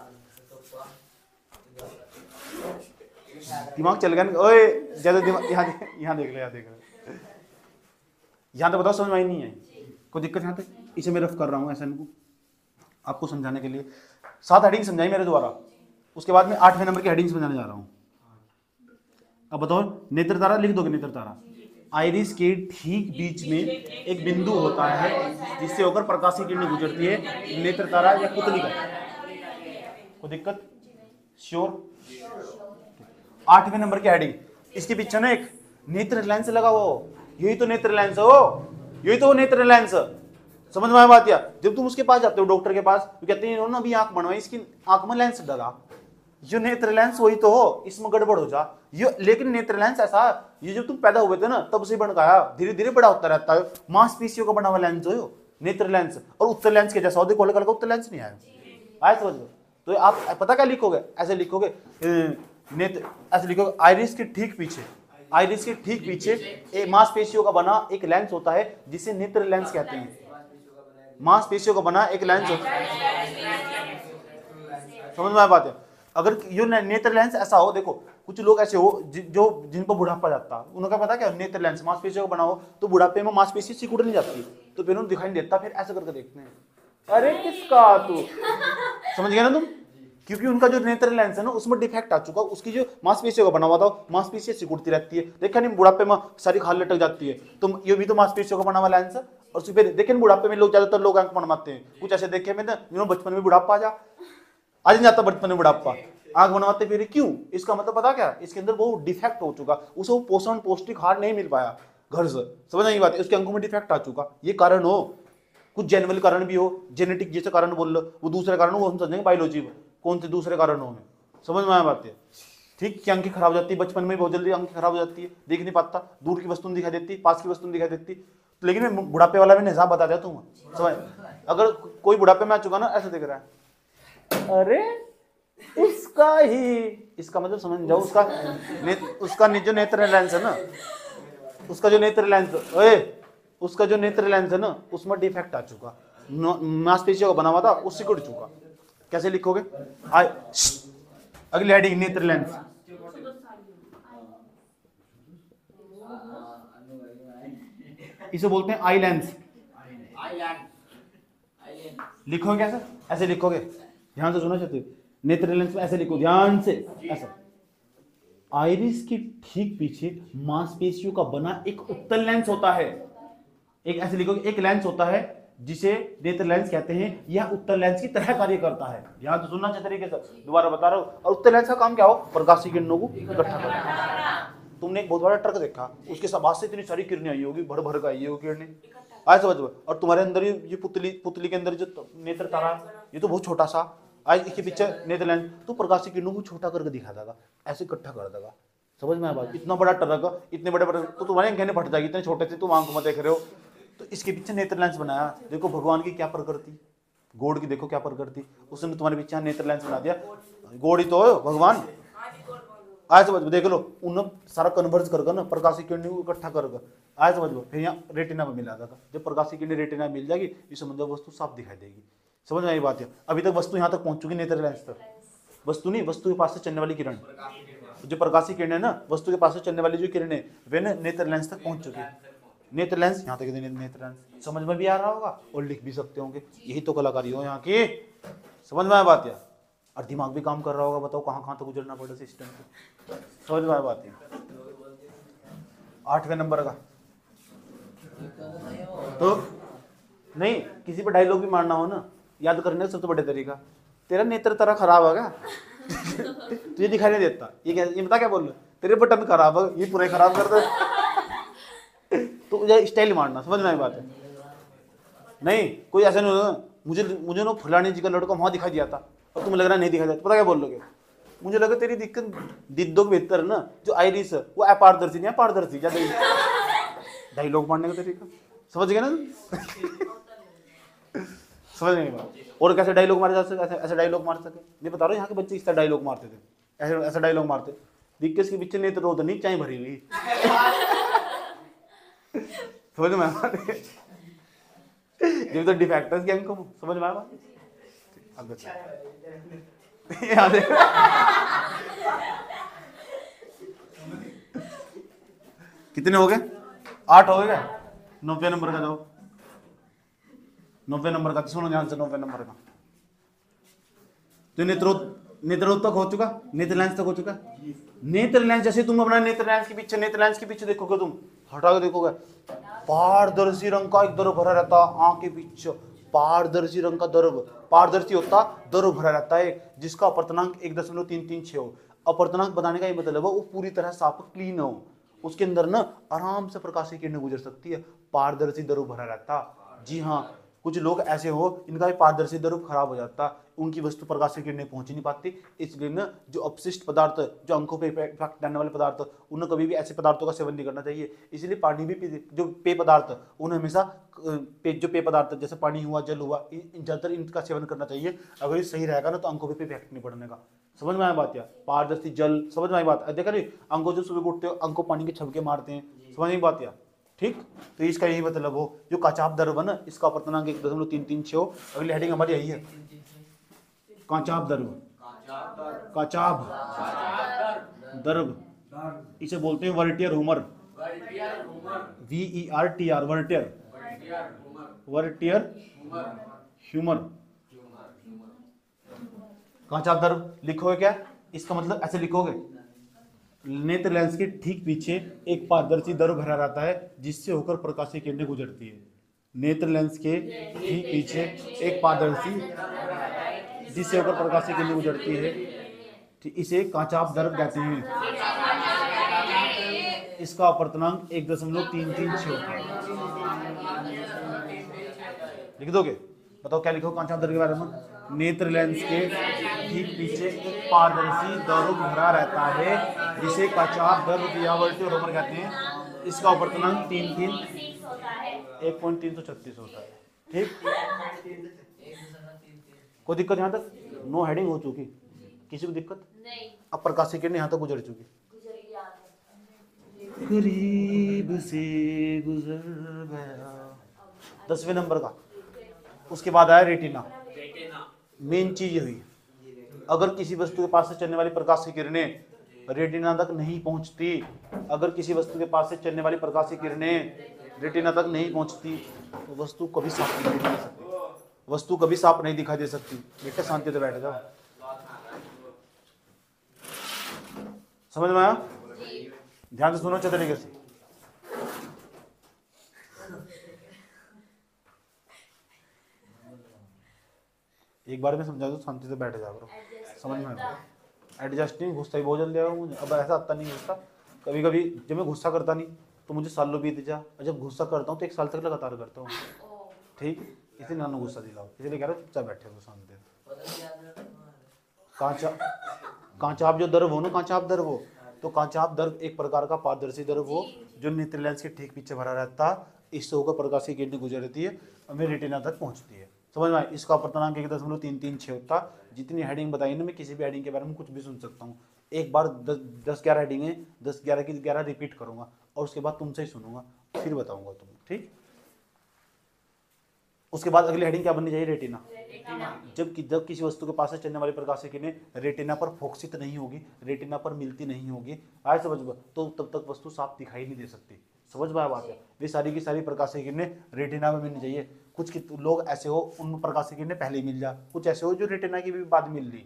दिमाग चल गया? ओए ज्यादा दिमाग, यहाँ देख लो, यहाँ तो बताओ, समझ में आई नहीं है? कोई दिक्कत यहाँ तक? इसे मैं रफ कर रहा हूँ ऐसा इनको। आपको समझाने के लिए 7 हेडिंग समझाई मेरे द्वारा, उसके बाद में 8वें नंबर की हेडिंग समझाने जा रहा हूँ। अब बताओ, नेत्र तारा लिख दोगे? नेत्र तारा आइरिस के ठीक बीच में एक बिंदु होता है जिससे होकर प्रकाशीय किरण गुजरती है। नेत्र तारा या पुतली का, कोई दिक्कत? श्योर? 8वें नंबर की हेडिंग, इसके पीछे ना एक नेत्र लेंस लगा हुआ हो, यही तो नेत्र लेंस हो, यही तो नेत्र लेंस। समझ में आया बात? या जब तुम उसके पास जाते हो डॉक्टर के पास, तो कहते हैं इन्होंने अभी आंख बनवाई, इसकी आंख में लेंस डाला, ये नेत्र लेंस वही तो हो, इसमें गड़बड़ हो जा ये। लेकिन नेत्र लेंस ऐसा, ये जब तुम पैदा हुए थे ना तब से बन गया, धीरे धीरे बड़ा होता रहता है, मांसपेशियों का बना हुआ लेंस हो नेत्र लेंस। और उत्तर लेंस के जैसा देखो, अलग अलग उत्तर लेंस नहीं आया, आया समझ लो? तो आप पता क्या लिखोगे? ऐसे लिखोगे नेत्र, ऐसे लिखोगे आइरिस के ठीक पीछे, आइरिस के ठीक पीछे मांसपेशियों का बना एक लेंस होता है जिसे नेत्र लेंस कहते हैं। मांसपेशियों का बना एक लेंस होता है, समझ में आ बात है? अगर ये नेत्र लेंस ऐसा हो, देखो कुछ लोग ऐसे हो जो जिन पर बुढ़ापा जाता है, उनका पता क्या, नेत्र लेंस मांसपेशियों का बना हो तो बुढ़ापे में मांसपेशी सिकुड़ नहीं जाती, तो फिर उन्हें दिखाई नहीं देता, फिर ऐसे करके देखते हैं, अरे किसका तू, समझ गया ना तुम? क्योंकि उनका जो नेत्र लेंस है ना उसमें डिफेक्ट आ चुका, उसकी जो मांसपेशियों का बना हुआ था मांसपेशियां सिकुड़ती रहती है, देखा नहीं बुढ़ापे में सारी खाल लटक जाती है, तो ये भी तो मांसपेशियों का बना हुआ लेंस है। और फिर देखें बुढ़ापे में लोग ज्यादातर लोग आंख बनवाते हैं, कुछ ऐसे देखे मैंने बचपन में बुढ़ापा आ नहीं जाता, बचपन में बुढ़ापा आंख बनवाते फिर क्यों? इसका मतलब पता क्या, इसके अंदर वो डिफेक्ट हो चुका, उसे वो पोषण पौष्टिक आहार नहीं मिल पाया घर से, समझ नहीं बात है? उसके अंगों में डिफेक्ट आ चुका, ये कारण हो। कुछ जेनरल कारण भी हो, जेनेटिक जैसे कारण बोल लो, वो दूसरे कारण वो हम समझेंगे बायोलॉजी में, कौन से दूसरे कारणों में, समझ में आया बात है? ठीक, की आंखें खराब हो जाती है बचपन में, बहुत जल्दी आंखें खराब हो जाती है, देख नहीं पाता, दूर की वस्तु दिखाई देती, पास की वस्तु दिखाई देती। लेकिन मैं बुढ़ापे वाला मैंने हिसाब बता दिया तुम समझ, अगर कोई बुढ़ापे में आ चुका ना ऐसे देख रहा है, अरे उसका ही, इसका मतलब समझ जाओ, उसका जो नेत्र लेंस है ना, उसका जो नेत्र लेंस, उसका जो नेत्र लेंस है ना उसमें डिफेक्ट आ चुका, मांसपेशियों का बना हुआ था वो सिकुड़ चुका। कैसे लिखोगे? अगली हेडिंग नेत्र लेंस, इसे बोलते हैं आई लेंस। लिखोगे कैसे? ऐसे लिखोगे, ध्यान से सुना चाहते हो? नेत्र लेंस में ऐसे लिखो, ध्यान से, ऐसा। आइरिस के ठीक पीछे मांसपेशियों का बना एक उत्तल लेंस होता है, एक ऐसे लिखोगे, एक लेंस होता है जिसे नेत्र लेंस कहते हैं, यह उत्तल लेंस की तरह कार्य करता है। ध्यान से सुनना चाहिए तरीके से, दोबारा बता रहा हूं। और उत्तल लेंस का काम क्या हो? प्रकाशीय किरणों को इकट्ठा करना। तुमने एक बहुत बड़ा ट्रक देखा, उसके पास से इतनी सारी किरणें आई होगी, भर भर कर आई होगी किरणें, आज समझ। और तुम्हारे अंदर ये पुतली के अंदर जो नेत्र तारा है, ये तो बहुत छोटा सा, आज इसके पीछे नेत्र लेंस, तो प्रकाशीय किरणों को छोटा करके दिखा देगा, ऐसे इकट्ठा कर देगा, समझ में आया बात? इतना बड़ा ट्रक, इतने बड़े तो तुम्हारी आंखें फट जाएगी, इतने छोटे से तुम आंख में देख रहे हो, तो इसके पीछे नेत्र लेंस बनाया। देखो भगवान की क्या प्रकृति, गॉड की देखो क्या प्रकृति, उसने तुम्हारे पीछे नेत्र लेंस बना दिया। गॉड ही तो है भगवान, आज समझ देख लो, उन्हें सारा कन्वर्ज कर ना प्रकाशीय किरणें को इकट्ठा कर, आज समझ लो, फिर यहाँ रेटिना में मिला देगा। जब प्रकाशीय किरणें रेटिना मिल जाएगी, ये समझ लो वस्तु साफ दिखाई देगी। समझ में आई बात है? अभी तक वस्तु यहाँ तक पहुंच चुकी नेत्र लेंस तक, वस्तु नहीं, वस्तु के पास से चलने वाली किरण, जो प्रकाशीय किरणें ना, वस्तु के पास से चलने वाली जो किरणें, वे ना नेत्र लेंस तक पहुंच चुकी है। नेत्र लेंस यहाँ तक, नेत्र लेंस समझ में भी आ रहा होगा और लिख भी सकते होंगे, यही तो कलाकारी हो यहाँ की, समझ में आया बात है? और दिमाग भी काम कर रहा होगा, बताओ कहाँ कहाँ तक गुजरना पड़े सिस्टम से, समझ में आया बात है? 8वें नंबर का तो नहीं, किसी पर डायलॉग भी मारना हो ना, याद करने का सबसे बड़े तरीका, तेरा नेत्र तारा खराब होगा तुझे दिखाई नहीं देता, ये बता क्या बोल रहे, तेरे बटन खराब है, ये पूरे खराब कर दे तो स्टाइल मारना, समझ में आई बात है? नहीं कोई ऐसा नहीं होगा, मुझे ना फलानी जी का लड़का वहां दिखाई दिया था और तुम्हें लग रहा नहीं दिखाई दिया, पता क्या बोल लोगे? मुझे लगा तेरी दिक्कत दिद्दों के भीतर ना, जो आइरिस है वो अपारदर्शी नहीं, पारदर्शी, ज्यादा डायलॉग मारने का तरीका, समझ गए ना? समझ नहीं बात? और कैसे डायलॉग मारे जा सके, ऐसे डायलॉग मार सके, नहीं बता रहा हूँ। यहाँ के बच्चे इस तरह डायलॉग मारते थे, ऐसे डायलॉग मारते, दिक्कत के पीछे नेत्र तो नहीं चाय भरी हुई, समझ में आया? जब तो डिफेक्टर्स गैंग को समझ में आया? कितने हो गए? 8 हो गए। 90 नंबर का जाओ, 90 नंबर का सुनो ध्यान से, 90 नंबर का तो नेत्रोत्तक हो चुका, नेत्र लेंस तक हो चुका। नेत्र लेंस जैसे तुम अपना नेत्र लेंस के पीछे देखोगे, तुम हटा के देखोगे, पारदर्शी रंग का एक द्रव भरा रहता आंख के पीछे, पारदर्शी रंग का द्रव, पारदर्शी होता द्रव भरा रहता है जिसका अपर्तनांक 1.336 हो। अपर्तनांक बताने का ये मतलब है वो पूरी तरह साफ क्लीन हो, उसके अंदर ना आराम से प्रकाश की किरणें गुजर सकती है, पारदर्शी द्रव भरा रहता। जी हाँ, कुछ लोग ऐसे हो इनका भी पारदर्शी द्रव खराब हो जाता, उनकी वस्तु प्रकाश की किरणें पहुंच ही नहीं पाती, इसलिए ना जो अपशिष्ट पदार्थ, जो आंखों पे इफेक्ट डालने वाले पदार्थ, उन्हें कभी भी ऐसे पदार्थों का सेवन नहीं करना चाहिए। इसलिए पानी भी जो पेय पदार्थ, उन्हें हमेशा जो पेय पदार्थ जैसे पानी हुआ, जल हुआ, ज्यादातर इनका सेवन करना चाहिए। अगर ये सही रहेगा ना तो आंखों पे इफेक्ट नहीं पड़ने का। समझ में आया बात? या पारदर्शी जल, समझ में आई बात? देखा नहीं, आंखों जो सुबह उठते हो आंखों पानी के छबके मारते हैं, समझ में बात? या ठीक, तो इसका यही मतलब हो जो काचाप द्रव है ना, इसका अपर्तनांक 1.336 हो। अगली हेडिंग हमारी यही है, काचाप द्रव, काचाप द्रव, इसे बोलते हैं वर्टियर ह्यूमर, VERTR, वर्टियर, वर्टियर ह्यूमर। काचाप द्रव लिखोगे क्या? इसका मतलब ऐसे लिखोगे, नेत्र लेंस के ठीक पीछे एक पारदर्शी द्रव भरा रहता है जिससे होकर प्रकाश की किरणें गुजरती है। नेत्र लेंस के ठीक पीछे एक पारदर्शी जिससे होकर प्रकाश की किरणें गुजरती है, इसे काचाप द्रव कहते हैं। इसका अपर्तनांक 1.336 होता है। लिख दोगे? बताओ क्या लिखो काचाप द्रव के बारे में? नेत्र लेंस के ठीक पीछे एक पारदर्शी द्रव भरा रहता है जिसे काचाप द्रव या वर्टियर ह्यूमर कहते हैं। इसका अपर्तनांक 1.336 होता है। ठीक, कोई दिक्कत यहाँ तक? नो हेडिंग हो चुकी, किसी को दिक्कत नहीं? अब प्रकाश की किरण यहाँ तक गुजर चुकी, करीब से गुजर गया। 10वें नंबर का, उसके बाद आया रेटिना। मेन चीज ये हुई, अगर किसी वस्तु के पास से चलने वाली प्रकाश की किरणें रेटिना तक नहीं पहुंचती, अगर किसी वस्तु के पास से चलने वाली प्रकाश की किरणें रेटिना तक नहीं पहुंचती तो वस्तु कभी साफ नहीं दिखाई दे सकती, वस्तु कभी साफ नहीं दिखाई दे सकती। बेटा शांति से बैठ जाओ, समझ में आया? ध्यान से सुनो अच्छे तरीके से। एक बार में समझा दो, शांति से बैठ जाओ करो, समझ में आया? एडजस्टिंग, गुस्सा ही बहुत जल्दी आएगा मुझे, अब ऐसा आता नहीं गुस्सा। कभी कभी जब मैं गुस्सा करता नहीं तो मुझे सालों बीत जा, और जब गुस्सा करता हूँ तो 1 साल तक लगातार करता हूँ। ठीक, इसलिए नानो गुस्सा दिलाओ, इसलिए कह रहा हूँ चुपचाप बैठे हो शांति। कांचाप जो द्रव हो ना, कांचाप द्रव हो, तो कांचाप द्रव एक प्रकार का पारदर्शी द्रव हो जो नेत्र लेंस के ठीक पीछे भरा रहता, इससे होकर प्रकाश की किरणें गुजरती है और मेरी रेटिना तक पहुंचती है। समझ में? इसका अपर्तनांक 1.336 होता। जितनी हेडिंग बताई ना, मैं किसी भी हेडिंग के बारे में कुछ भी सुन सकता हूँ। एक बार 10-11 हेडिंग है, 10-11 की 11 रिपीट करूंगा और उसके बाद तुमसे ही सुनूंगा, फिर बताऊंगा तुम्हें। ठीक, उसके बाद अगली हेडिंग क्या बननी चाहिए? रेटिना। जब किसी वस्तु के पास से चलने वाली प्रकाश की किरणें रेटिना पर फोकसित नहीं होगी, रेटिना पर मिलती नहीं होगी, आज समझ तो तब तक वस्तु साफ दिखाई नहीं दे सकती। समझ में आया बात है? वे सारी की सारी प्रकाश की किरणें रेटिना में मिलनी चाहिए। कुछ लोग ऐसे हो उन प्रकाश की किरणें पहले मिल जा, कुछ ऐसे हो जो रेटिना की भी बाद मिल रही,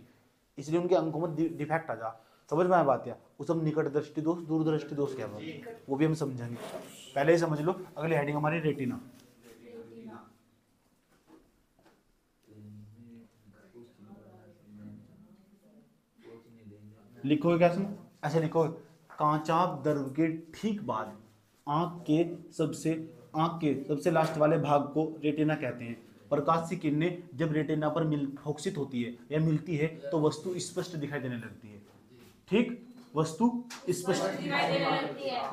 इसलिए उनके अंकों में डिफेक्ट आ जा। समझ में आया बात? या उस हम निकट दृष्टि दोष, दूरदृष्टि दोष क्या बात, वो भी हम समझेंगे, पहले ही समझ लो। अगली हेडिंग हमारी रेटिना। लिखोगे कैसे? ऐसे लिखोगे, कांचाप द्रव के ठीक बाद आंख के सबसे लास्ट वाले भाग को रेटिना कहते हैं। प्रकाश की किरणें जब रेटिना पर फोकसित होती है या मिलती है तो वस्तु स्पष्ट दिखाई देने लगती है। ठीक, वस्तु स्पष्ट,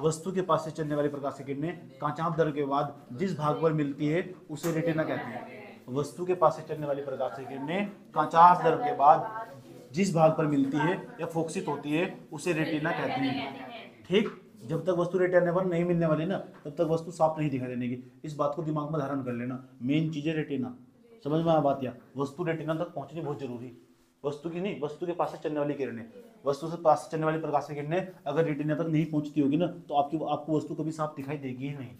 वस्तु के पास से चलने वाली प्रकाश की किरणें कांचाप द्रव के बाद जिस भाग पर मिलती है उसे रेटिना कहते हैं। वस्तु के पास से चलने वाली प्रकाश की किरणें कांचाप द्रव के बाद जिस भाग पर मिलती है या फोकसित होती है उसे रेटिना कहते हैं। ठीक, जब तक वस्तु रेटिना पर नहीं मिलने वाली ना तब तक वस्तु साफ नहीं दिखाई देने की। इस बात को दिमाग में धारण कर लेना, मेन चीज है रेटिना। समझ में आया बात? या वस्तु रेटिना तक पहुंचनी बहुत जरूरी, वस्तु की नहीं, वस्तु के पास से चलने वाली किरणें, वस्तु से पास से चलने वाली प्रकाश की किरणें अगर रेटिना तक नहीं पहुंचती होगी ना तो आपको वस्तु कभी साफ दिखाई देगी ही नहीं।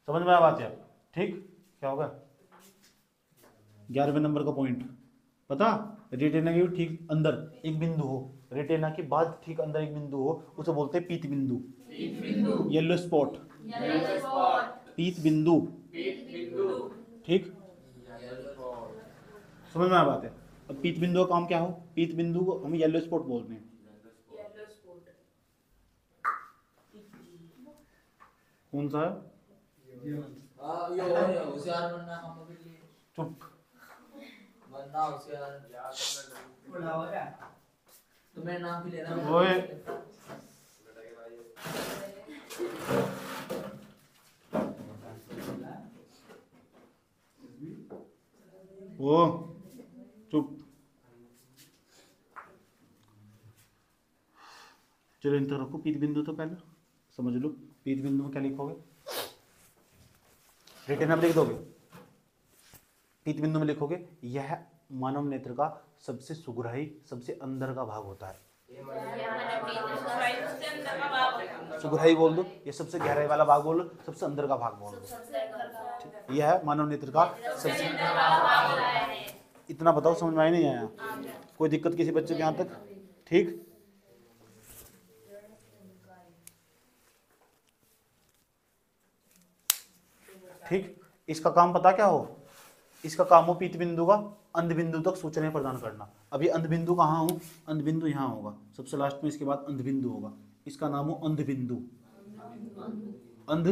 समझ में आया बात? या ठीक, क्या होगा 11वें नंबर का पॉइंट? पता, रेटिना के ठीक अंदर एक बिंदु हो, रेटिना के बाद ठीक अंदर एक बिंदु हो, उसे बोलते हैं पीत बिंदु, येलो स्पॉट, पीत बिंदु। ठीक, समझ में आ बात है। अब पीत बिंदु का काम क्या हो, पीत बिंदु को हम येलो स्पॉट बोलते हैं। कौन सा है? चुप, तुम्हें नाम भी लेना। ओए वो चुप, चलो इन तरह को पीत बिंदु तो पहले समझ लो। पीत बिंदु में क्या लिखोगे, रेटिना में लिख दोगे। पीत बिंदु में लिखोगे यह मानव नेत्र का सबसे सुगराही, सबसे अंदर का भाग होता है। सुगराही बोल दो, ये सबसे गहराई वाला भाग बोल दो, सबसे अंदर का भाग बोल दो। यह है मानव नेत्र का सबसे, इतना बताओ समझ में आया नहीं आया? कोई दिक्कत किसी बच्चे के यहाँ तक? ठीक, ठीक। इसका काम पता क्या हो, इसका काम हो पीत बिंदु का अंध बिंदु तक सूचनाएं प्रदान करना। अभी अंध बिंदु कहाँ हो, अंध बिंदु यहाँ होगा सबसे लास्ट में, इसके बाद अंध बिंदु होगा, इसका नाम हो अंध बिंदु, अंध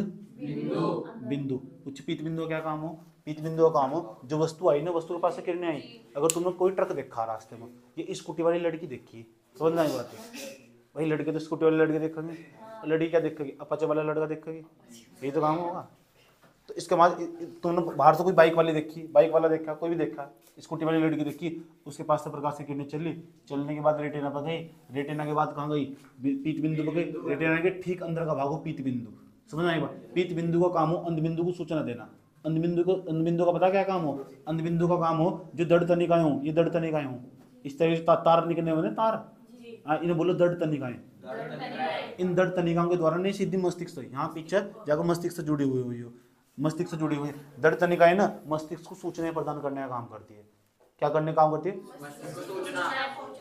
बिंदु। उच्च पीत बिंदु का क्या काम हो, पीत बिंदु का काम हो जो वस्तु आई ना, वस्तु के पास से किरणें आई। अगर तुमने कोई ट्रक देखा रास्ते में, ये स्कूटी वाली लड़की देखी, समझ में आई बात है? वही लड़के तो स्कूटी वाले लड़के देखेंगे, लड़की क्या देखेगी, अपाचे वाला लड़का देखेगी, यही तो काम होगा। तो इसके बाद तुमने बाहर से कोई बाइक वाली देखी, बाइक वाला देखा, कोई भी देखा, स्कूटी वाली लड़की देखी, उसके पास से प्रकाश की किरणें चली, चलने के बाद रेटिना पर गई, रेटिना के बाद कहाँ गई, पीत बिंदु पर गई। रेटिना के ठीक अंदर का भाग हो पीत बिंदु, समझ में आई बात? पीत बिंदु का काम हो अंध बिंदु को सूचना देना। अंध बिंदु का पता क्या काम हो, अंध बिंदु का काम हो जो दड़ तनिकाएं हो, ये दड़ तनिकाएं हो, इस तरह से तार निकलने वाले तार, इन्हें बोलो दड़ तनिकाएं। इन दड़ तनिकाओं के द्वारा नहीं सीधी मस्तिष्क, यहाँ पीछे जाकर मस्तिष्क से जुड़ी हुई हो, मस्तिष्क से जुड़ी हुई है। दड़ तनिकाएं ना मस्तिष्क को सूचनाएं प्रदान करने का काम करती है। क्या करने का काम करती है?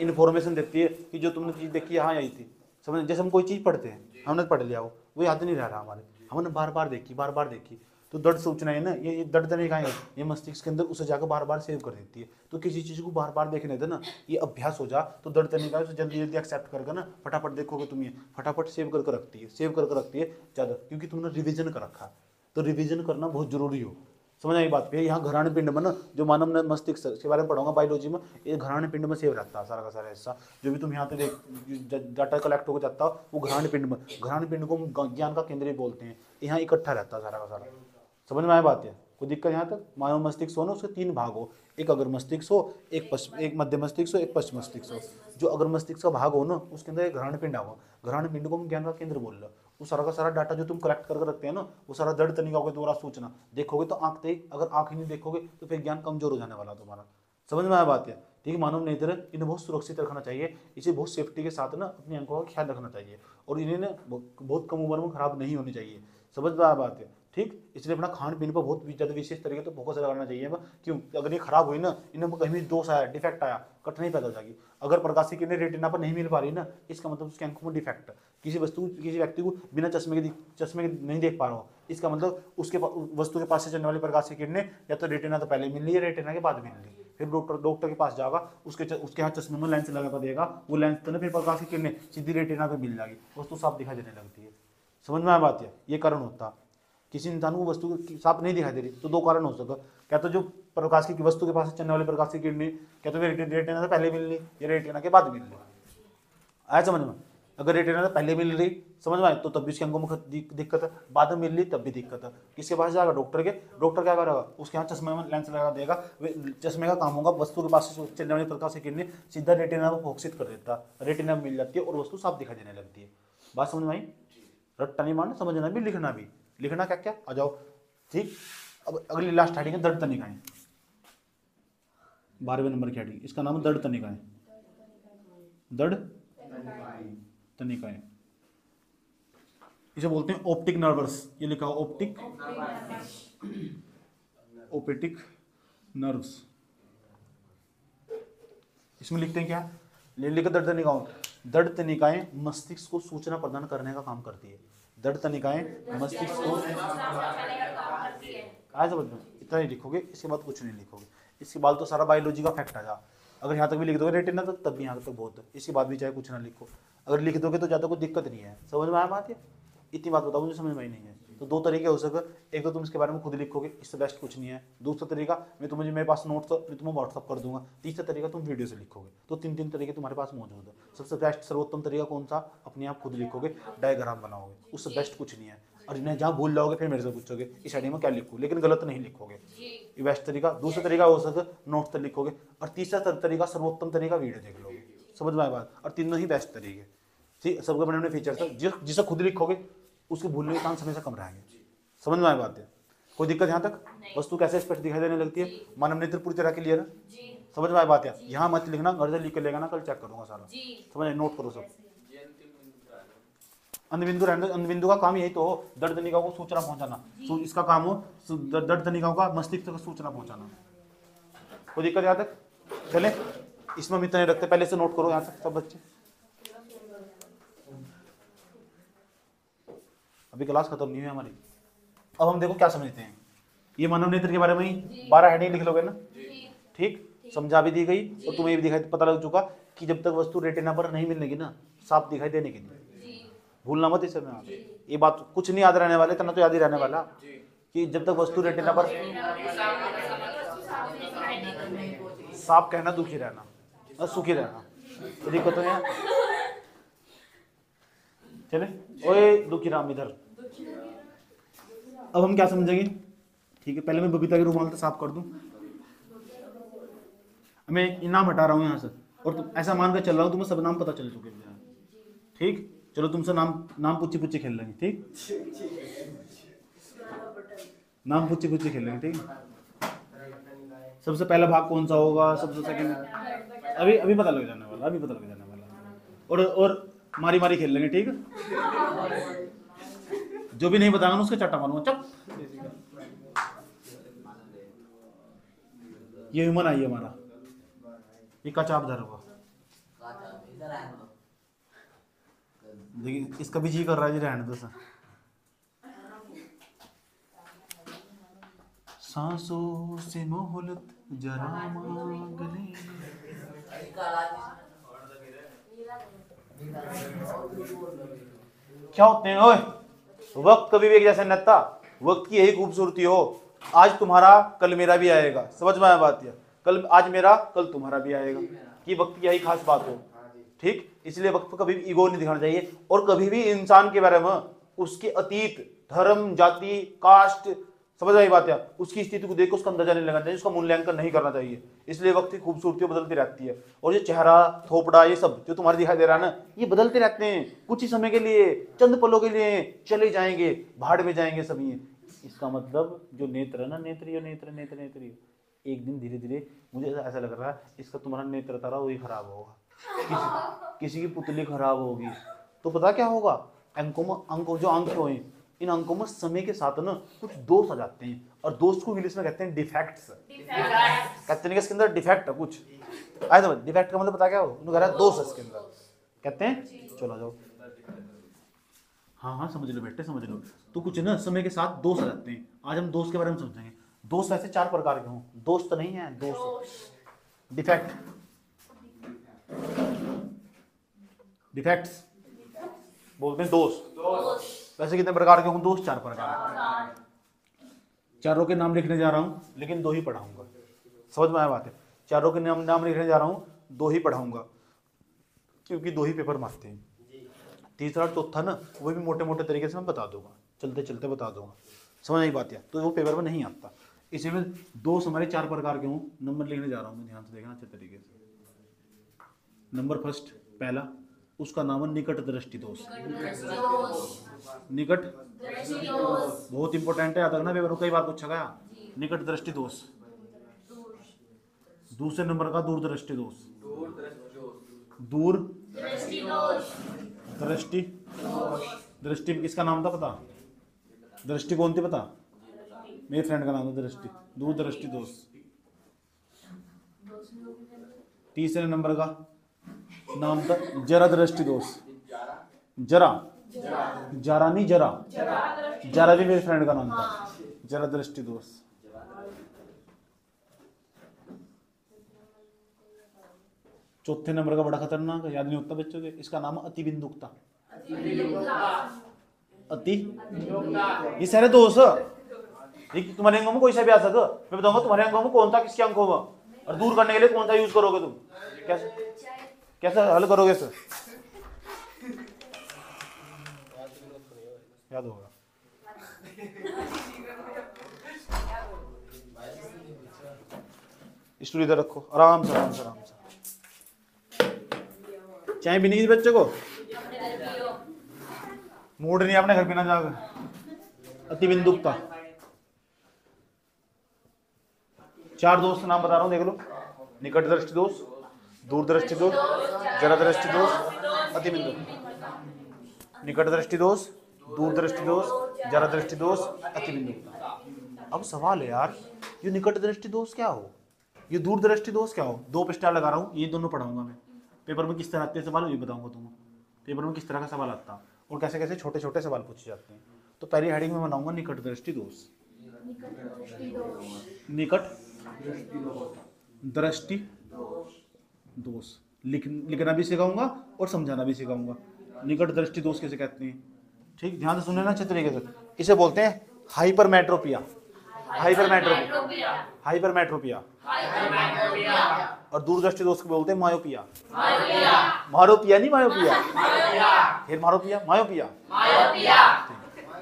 इन्फॉर्मेशन देती है कि जो तुमने चीज देखी यहाँ आई थी, समझ। जैसे हम कोई चीज पढ़ते हैं, हमने पढ़ लिया वो याद नहीं रह रहा हमारे, हमने बार बार देखी, तो दड़ सूचनाएं ना, ये दड़ तनिकाएं ये मस्तिष्क के अंदर उसे जाकर बार बार सेव कर देती है। तो किसी चीज को बार बार देखने देना, ये अभ्यास हो जा, तो दड़ तनिकाएं उसे जल्दी जल्दी एक्सेप्ट करके ना फटाफट देखोगे तुम, ये फटाफट सेव करके रखती है ज्यादा, क्योंकि तुमने रिविजन कर रखा। तो रिवीजन करना बहुत जरूरी हो, समझ आई बात पे। यहाँ घराने पिंड में ना जो मानव मस्तिष्क के बारे में पढ़ाऊंगा बायोलॉजी में, ये घराने पिंड में सेव रहता है सारा का सारा हिस्सा। जो भी तुम यहाँ पे डाटा कलेक्ट होकर जाता हो वो घराने पिंड में, घराने पिंड को ज्ञान का केंद्र बोलते हैं। यहाँ इकट्ठा रहता है सारा का सारा, समझ में आया बात है? कोई दिक्कत यहाँ तक? मानव मस्तिष्क हो ना, उसके 3 भाग हो, एक अगर मस्तिष्क हो, एक मध्य मस्तिष्क हो, एक पश्च मस्तिष्क हो। जो अगर मस्तिष्क का भाग हो ना, उसके अंदर एक घराने पिंड होगा, घराने पिंड को हम ज्ञान का केंद्र बोल रहे हैं। वो सारा का सारा डाटा जो तुम कलेक्ट करके रखते हैं ना, वो सारा दड़ तनिकाओं के द्वारा सूचना देखोगे तो आंख देख, अगर आंख ही नहीं देखोगे तो फिर ज्ञान कमजोर हो जाने वाला तुम्हारा, समझ में आया बात है? ठीक है, मानव नेत्र इन्हें बहुत सुरक्षित रखना चाहिए, इसे बहुत सेफ्टी के साथ ना अपनी आंखों का ख्याल रखना चाहिए, और इन्हें ना बहुत कम उम्र में खराब नहीं होनी चाहिए, समझ में आया बात है? ठीक, इसलिए अपना खान पीन पर बहुत ज़्यादा विशेष तरीके से फोकस लगाना चाहिए। क्यों? अगर ये खराब हुई ना, इन्हें कहीं भी दोष आया, डिफेक्ट आया, कठिनाई पैदा हो जाएगी। अगर प्रकाश की किरणें रेटिना पर नहीं मिल पा रही ना, इसका मतलब उसके आंखों में डिफेक्ट। किसी व्यक्ति को बिना चश्मे के नहीं देख पा रहा हो, इसका मतलब उसके वस्तु के पास से चलने वाली प्रकाश की किरणें या तो रेटिना तो पहले मिल रही है, रेटिना के बाद मिल रही है। फिर डॉक्टर के पास जाएगा, उसके यहाँ चश्मे में लेंस लगा देगा, वो लेंस तो ना फिर प्रकाश की किरणें सीधी रेटिना पे मिल जाएगी, वस्तु साफ दिखाई देने लगती है। समझ में आया बात है? ये कारण होता है। किसी इंसान को वस्तु साफ नहीं दिखाई दे रही तो 2 कारण हो सकता, क्या तो जो प्रकाश की वस्तु के पास से चलने वाली प्रकाश की किरणें क्या तो रेटिना से पहले मिल रही या रेटिना के बाद मिल रही। आया समझ में? अगर रेटिना से पहले मिल रही, समझ में आए, तो तब भी उसके अंगों में दिक्कत है, बाद में मिल रही तब भी दिक्कत है। किसके पास जाएगा? डॉक्टर के। डॉक्टर क्या करेगा? उसके यहाँ चश्मे में लेंस लगा देगा, चश्मे का काम होगा वस्तु के पास से चलने वाली प्रकाश की किरणें सीधा रेटिना को फोकसित कर देता है, रेटिना में मिल जाती है और वस्तु साफ दिखाई देने लगती है। बात समझ में आई? रट्टा नहीं मारना, समझना भी, लिखना भी। लिखना क्या क्या आ जाओ, ठीक। अब अगली लास्ट हेडिंग है दड़ तनिकाएं, 12वें नंबर की हेडिंग, इसका नाम है दड़ तनिकाएं। दड़ तनिकाएं, इसे बोलते हैं ऑप्टिक नर्व्स। ये लिखा हो ऑप्टिक नर्व्स। इसमें लिखते हैं क्या, लिखित दर्द तनिकाओं, दर्द तनिकाएं मस्तिष्क को सूचना प्रदान करने का काम करती है। दर्द तनिकाएं मस्तिष्क को क्या समझ में, इतना ही लिखोगे, इसके बाद कुछ नहीं लिखोगे। इसके बाद तो सारा बायोलॉजी का फैक्ट आ जा। अगर यहाँ तक भी लिख दोगे रेटिना तो तब भी यहाँ तक बहुत है, इसके बाद भी चाहे कुछ ना लिखो। अगर लिख दोगे तो ज़्यादा कोई दिक्कत नहीं है। समझ में आया बात है, इतनी बात बताओ, मुझे समझ में ही नहीं है। तो दो तरीके हो सके, एक तो तुम इसके बारे में खुद लिखोगे, इससे बेस्ट कुछ नहीं है। दूसरा तरीका मैं तुम्हें, मेरे पास नोट्स तो मैं तुम्हें व्हाट्सअप कर दूंगा। तीसरा तरीका तुम वीडियो से लिखोगे। तो तीन तरीके तुम्हारे पास मौजूद है। सबसे बेस्ट सर्वोत्तम तरीका कौन सा, अपने आप खुद लिखोगे, डायग्राम बनाओगे, उससे बेस्ट कुछ नहीं है। और इन्हें जहाँ भूल जाओगे फिर मेरे से पूछोगे इस आईडी में क्या लिखूँ, लेकिन गलत नहीं लिखोगे, ये बेस्ट तरीका। दूसरा तरीका हो सके नोट्स से लिखोगे, और तीसरा तरीका सर्वोत्तम तरीका वीडियो देख लोगे। समझ में आया बात, और तीनों ही बेस्ट तरीके, ठीक, सबके बने बने फीचर्स है। जिसे खुद लिखोगे उसके भूलने के चांस हमेशा कम रहेंगे। समझ में आया बात है, कोई दिक्कत यहाँ तक? वस्तु कैसे स्पष्ट दिखाई देने लगती है, मानव नेत्र पूरी तरह क्लियर है। समझ में आया बात है, यहाँ मत लिखना, घर से लिख के लेगा ना, कल चेक करूंगा सारा। समझ, नोट करो सब। अंधबिंदु रहने दो, अंधबिंदु का काम यही तो हो, दर्द तनिकाओं को सूचना पहुंचाना। इसका काम हो दर्द तनिकाओं का मस्तिष्क तक सूचना पहुंचाना। कोई दिक्कत यहाँ तक? चले, इसमें हम इतना नहीं रखते, पहले से नोट करो यहाँ तक सब बच्चे। अभी क्लास खत्म नहीं हुई हमारी। अब हम देखो क्या समझते हैं, ये मानव नेत्र के बारे में ही 12 हेडिंग लिख लोगे ना, ठीक, समझा भी दी गई और तुम्हें ये भी दिखाई पता लग चुका कि जब तक वस्तु रेटिना पर नहीं मिलेगी ना, साफ दिखाई देने के लिए, भूलना मत इसे में। ये बात कुछ नहीं याद रहने वाले, इतना तो याद ही रहने वाला कि जब तक वस्तु रेटिना पर, साफ कहना दुखी रहना और सुखी रहना, तो दिक्कत नहीं है। चले, ओए दुखी राम इधर। अब हम क्या समझेंगे, ठीक है, पहले मैं बबीता के रुमाल से साफ कर दूं। मैं इनाम हटा रहा हूं यहां से, और तुम ऐसा मानकर चल रहा हूं तुम्हें सब नाम पता चल चुके हैं, ठीक। चलो तुमसे नाम पुच्ची पुच्ची खेल लेंगे, ठीक, नाम पुच्ची पुच्ची खेल लेंगे, ठीक। सबसे पहला भाग कौन सा होगा, सबसे सेकंड, अभी पता लग जाने वाला, अभी पता लग जाने वाला। और मारी मारी खेल लेंगे, ठीक। जो भी नहीं बताना उसके चट्टा मारूंगा, चप। ये ह्यूमन आई है हमारा, ये कचाप धर होगा, देखिए इसका भी जी कर रहा है जी, रहने दो सर। सांसों से मोहलत जरा मांग ले। क्या होते हैं ओए, वक्त कभी भी एक जैसा नहीं रहता, वक्त की यही खूबसूरती हो, आज तुम्हारा कल मेरा भी आएगा। समझ में आया बात, है कल आज मेरा कल तुम्हारा भी आएगा, कि वक्त की यही खास बात हो, ठीक। इसलिए वक्त पर कभी भी ईगो नहीं दिखाना चाहिए, और कभी भी इंसान के बारे में उसके अतीत, धर्म, जाति, कास्ट, समझ आई बात है, उसकी स्थिति को देख उसका अंदाजा नहीं लगाना चाहिए, उसका मूल्यांकन नहीं करना चाहिए। इसलिए वक्त की खूबसूरती बदलती रहती है, और ये चेहरा, थोपड़ा, ये सब जो तुम्हारे दिखाई दे रहा है ना, ये बदलते रहते हैं, कुछ ही समय के लिए, चंद पलों के लिए चले जाएंगे, भाड़ में जाएंगे सभी। इसका मतलब जो नेत्र है ना, नेत्रियो नेत्र नेत्र नेत्रियो, एक दिन धीरे धीरे मुझे ऐसा लग रहा है इसका तुम्हारा नेत्र तारा वही खराब होगा, किसी की पुतली खराब होगी, तो पता क्या होगा, अंकों जो अंक हुए, इन अंकों में समय के साथ ना कुछ दोष आ जाते हैं, और दोष को इंग्लिश में कहते हैं डिफेक्ट्स। कहते हैं कि इसके अंदर डिफेक्ट है कुछ, आए समझ, डिफेक्ट का मतलब पता क्या हो, उन्होंने कह रहा है दोष है इसके अंदर, कहते हैं चलो जाओ, हाँ समझ लो बेटे समझ लो। तो कुछ ना समय के साथ दोष आ जाते हैं, आज हम दोष के बारे में समझेंगे। दोष वैसे 4 प्रकार के हों, दोष तो नहीं है, दोष, डिफेक्ट, डिफेक्ट्स बोलते हैं दोष। वैसे कितने प्रकार के हों, दोष 4 प्रकार। चारों के नाम लिखने जा रहा हूं, लेकिन 2 ही पढ़ाऊंगा। समझ में आया बात है, चारों के नाम लिखने जा रहा हूं, 2 ही पढ़ाऊंगा, क्योंकि 2 ही पेपर मारते हैं। तीसरा और चौथा ना वो भी मोटे मोटे तरीके से मैं बता दूंगा, चलते चलते बता दूंगा, समझ नहीं बात है, तो वो पेपर में नहीं आता। इसी में दोष हमारे 4 प्रकार के हों, नंबर लिखने जा रहा हूँ मैं, ध्यान से देखना अच्छे तरीके से। नंबर फर्स्ट, पहला, उसका नाम है निकट दृष्टि दोष। निकट बहुत इंपॉर्टेंट है, याद रखना, पेपर में कई बार पूछा गया, निकट दृष्टि दोष। दूसरे नंबर का दूर दृष्टि दोष, दूर दृष्टि, दृष्टि किसका नाम था पता, दृष्टि कौन थी पता, मेरे फ्रेंड का नाम था दृष्टि, दूर दृष्टि दोष। तीसरे नंबर का नाम था जरा दृष्टि दोष। जरा जरा नहीं जरा, जरा भी मेरे फ्रेंड का नाम था। जरा दृष्टि दोष। चौथे नंबर का बड़ा खतरनाक, याद नहीं होता बच्चों के, इसका नाम अति बिंदुकता। अति ये सारे दोष तुम्हारे अंगों में कोई सा भी आ सके। मैं बताऊंगा तुम्हारे अंगों में कौन था किसके अंगों में, और दूर करने के लिए कौन सा यूज करोगे तुम, कैसे कैसे हल करोगे सर? याद होगा। स्टूल इधर रखो, आराम से आराम से आराम से। चाय पीनी किसी बच्चे को, मूड नहीं अपने घर पीना जाकर। अति बिंदुकता। 4 दोष नाम बता रहा हूं, देख लो। निकट दृष्टि दोष, दूर दृष्टि दोष, जरा दृष्टि दोष, अति बिंदुकता। निकट दृष्टि दोष, दूर दृष्टि दोष, जरा दृष्टि दोष, अति बिंदुकता। अब सवाल है यार, ये निकट दृष्टि दोष क्या हो, ये दूर दृष्टि दोष क्या हो? 2 पृष्ठ लगा रहा हूं, ये दोनों पढ़ाऊंगा मैं। पेपर में किस तरह आते हैं सवाल ये बताऊंगा तुम्हें। पेपर में किस तरह का सवाल आता है और कैसे कैसे छोटे छोटे सवाल पूछे जाते हैं। तो पहली हेडिंग में बनाऊंगा निकट दृष्टि दोष। निकट दृष्टि दोष लिखना भी सिखाऊंगा और समझाना भी सिखाऊंगा। निकट दृष्टि दोष कैसे कहते हैं, ठीक ध्यान से सुनना ना अच्छे तरीके से। इसे बोलते हैं हाइपरमेट्रोपिया। Hypermetropia, hypermetropia. और दूरदृष्टि दोष को बोलते हैं मायोपिया। मारोपिया नहीं मायोपिया, फिर मारोपिया मायोपिया।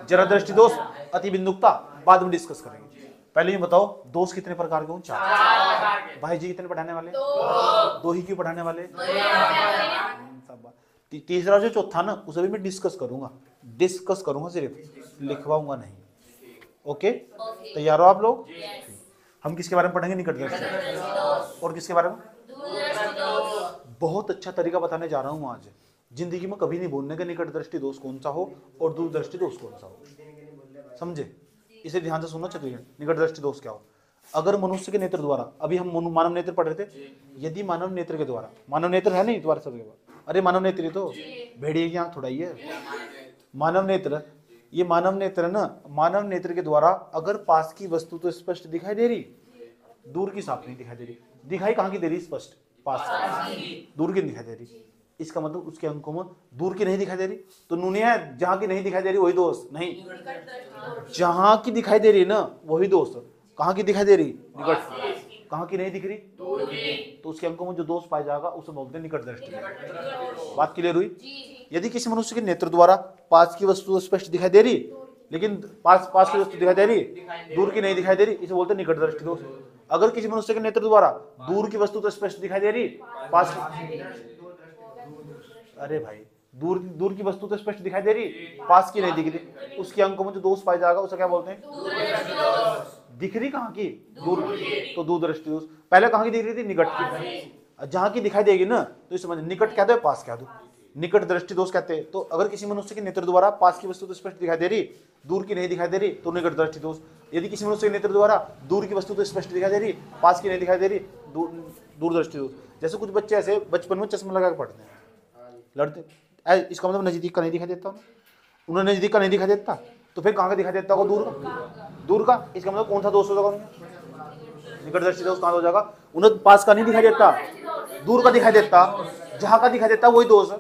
जरा दृष्टि दोष, अति बिंदुकता बाद में डिस्कस करेंगे। पहले ये बताओ दोष कितने प्रकार के हों? 4। भाई जी कितने पढ़ाने वाले? 2 ही क्यों पढ़ाने वाले? तीसरा जो चौथा ना उसे भी मैं डिस्कस करूंगा सिर्फ लिखवाऊंगा नहीं। ओके तैयार हो आप लोग? हम किसके बारे में पढ़ेंगे? निकट दृष्टि। और किसके बारे में? बहुत अच्छा तरीका बताने जा रहा हूं आज। जिंदगी में कभी नहीं बोलने का निकट दृष्टि दोष कौन सा हो और दूर दृष्टि दोष कौन सा हो, समझे? इसे ध्यान से सुनना चाहिए। निकट दृष्टि दोष क्या हो? अगर मनुष्य के नेत्र द्वारा, अभी हम मानव नेत्र पढ़ रहे थे, यदि मानव नेत्र के द्वारा, मानव नेत्र है नहीं द्वारा सबके पास, अरे मानव नेत्र तो भेड़िए की आंख थोड़ा ही है। मानव नेत्र, ये मानव नेत्र ना, मानव नेत्र के द्वारा अगर पास की वस्तु तो स्पष्ट दिखाई दे रही, दूर की साफ नहीं दिखाई दे रही। दिखाई कहाँ की दे रही? स्पष्ट पास की, दूर की दिखाई दे रही। इसका मतलब उसके अंकों में दूर की नहीं दिखाई दे रही, तो नूने है जहां की नहीं दिखाई दे रही वही दोष नहीं, जहां की दिखाई दे रही ना वही दोष। कहाँ की दिखाई दे रही? निकट। कहाँ की नहीं दिख रही? दूर की। तो उसके अंकों में जो दोष पाया जाएगा उसे बोलते हैं निकट दृष्टि। बात क्लियर हुई? यदि किसी मनुष्य के नेत्र द्वारा पास की वस्तु स्पष्ट दिखाई दे रही, लेकिन पास की वस्तु दिखाई दे रही, दूर की नहीं दिखाई दे रही, इसे बोलते हैं निकट दृष्टि दोष। अगर किसी मनुष्य के नेत्र द्वारा दूर की वस्तु तो स्पष्ट दिखाई दे रही, पास की, अरे भाई दूर की वस्तु तो स्पष्ट दिखाई दे रही, पास की नहीं दिख रही, उसके अंकों में जो दोष पाया जाएगा उसे क्या बोलते हैं? दिख रही कहाँ की? दूर की, तो दूर दृष्टि दोष। पहले कहाँ की दिख रही थी? निकट की। जहां की दिखाई देगी ना तो समझ निकट कह दो पास कह दो, निकट दृष्टि दोष कहते हैं। तो अगर किसी मनुष्य के नेत्र द्वारा पास की वस्तु तो स्पष्ट दिखाई दे रही, दूर की नहीं दिखाई दे रही, तो निकट दृष्टि दोष। यदि किसी मनुष्य के नेत्र द्वारा दूर की वस्तु तो स्पष्ट दिखाई दे रही, पास की नहीं दिखाई दे रही, दूर दृष्टि दोष। जैसे कुछ बच्चे ऐसे बचपन में चश्मा लगा के पढ़ते हैं, लड़ते, इसका मतलब नजदीक का नहीं दिखाई देता, उन्हें नजदीक का नहीं दिखाई देता, तो फिर कहाँ का दिखाई देता होगा? दूर का। इसका मतलब कौन सा दोष हो जाएगा? निकट दृष्टि दोष कहाँ हो जाएगा? उन्हें पास का नहीं दिखाई देता, दूर का दिखाई देता, जहां का दिखाई देता वही दोष।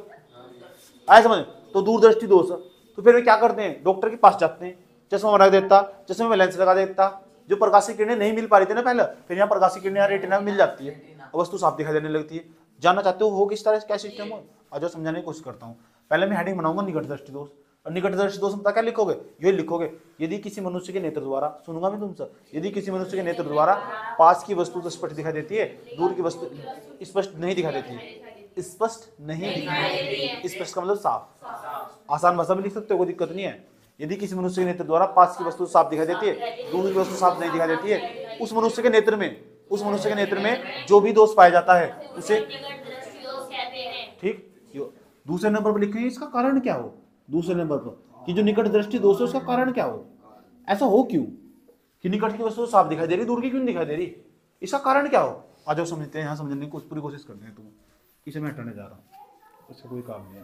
आया समझ? तो दूर दृष्टि दोष। तो फिर वे क्या करते हैं? डॉक्टर के पास जाते हैं, चश्मा लगा देता, चश्मे में लेंस लगा देता, जो प्रकाशिक किरणें नहीं मिल पा रही थी ना पहले, फिर यहाँ प्रकाशिक किरणें रेटिना में मिल जाती है, वस्तु साफ दिखाई देने लगती है। जानना चाहते हो किस तरह क्या सिस्टम हो? आज समझाने की कोशिश करता हूँ। पहले मैं हेडिंग बनाऊंगा निकट दृष्टि दोष, और निकट दृष्टि दोष में क्या लिखोगे? ये लिखोगे, यदि किसी मनुष्य के नेत्र द्वारा, सुनूंगा मैं तुमसे, यदि किसी मनुष्य के नेत्र द्वारा पास की वस्तु तो स्पष्ट दिखाई देती है, दूर की वस्तु स्पष्ट नहीं दिखाई देती है, स्पष्ट नहीं दिखाई, स्पष्ट का मतलब साफ। आसान भाषा में लिख सकते हो, कोई दिक्कत नहीं है। यदि किसी मनुष्य के नेत्र द्वारा पास की वस्तु साफ दिखाई देती है, दूर की वस्तु साफ नहीं दिखाई देती है, उस मनुष्य के नेत्र में जो भी दोष पाया जाता है उसे, ठीक। दूसरे नंबर पर लिखेंगे इसका कारण क्या हो? दूसरे नंबर पर कि जो निकट दृष्टि दोष है उसका कारण क्या हो? ऐसा हो क्यों कि निकट की वस्तु साफ दिखाई दे रही, दूर की क्यों दिखाई दे रही? इसका कारण क्या हो? आज जो समझते हैं यहाँ समझने की पूरी कोशिश करते हैं तुम, इसे मैं हटाने जा रहा हूँ, इससे कोई काम नहीं है।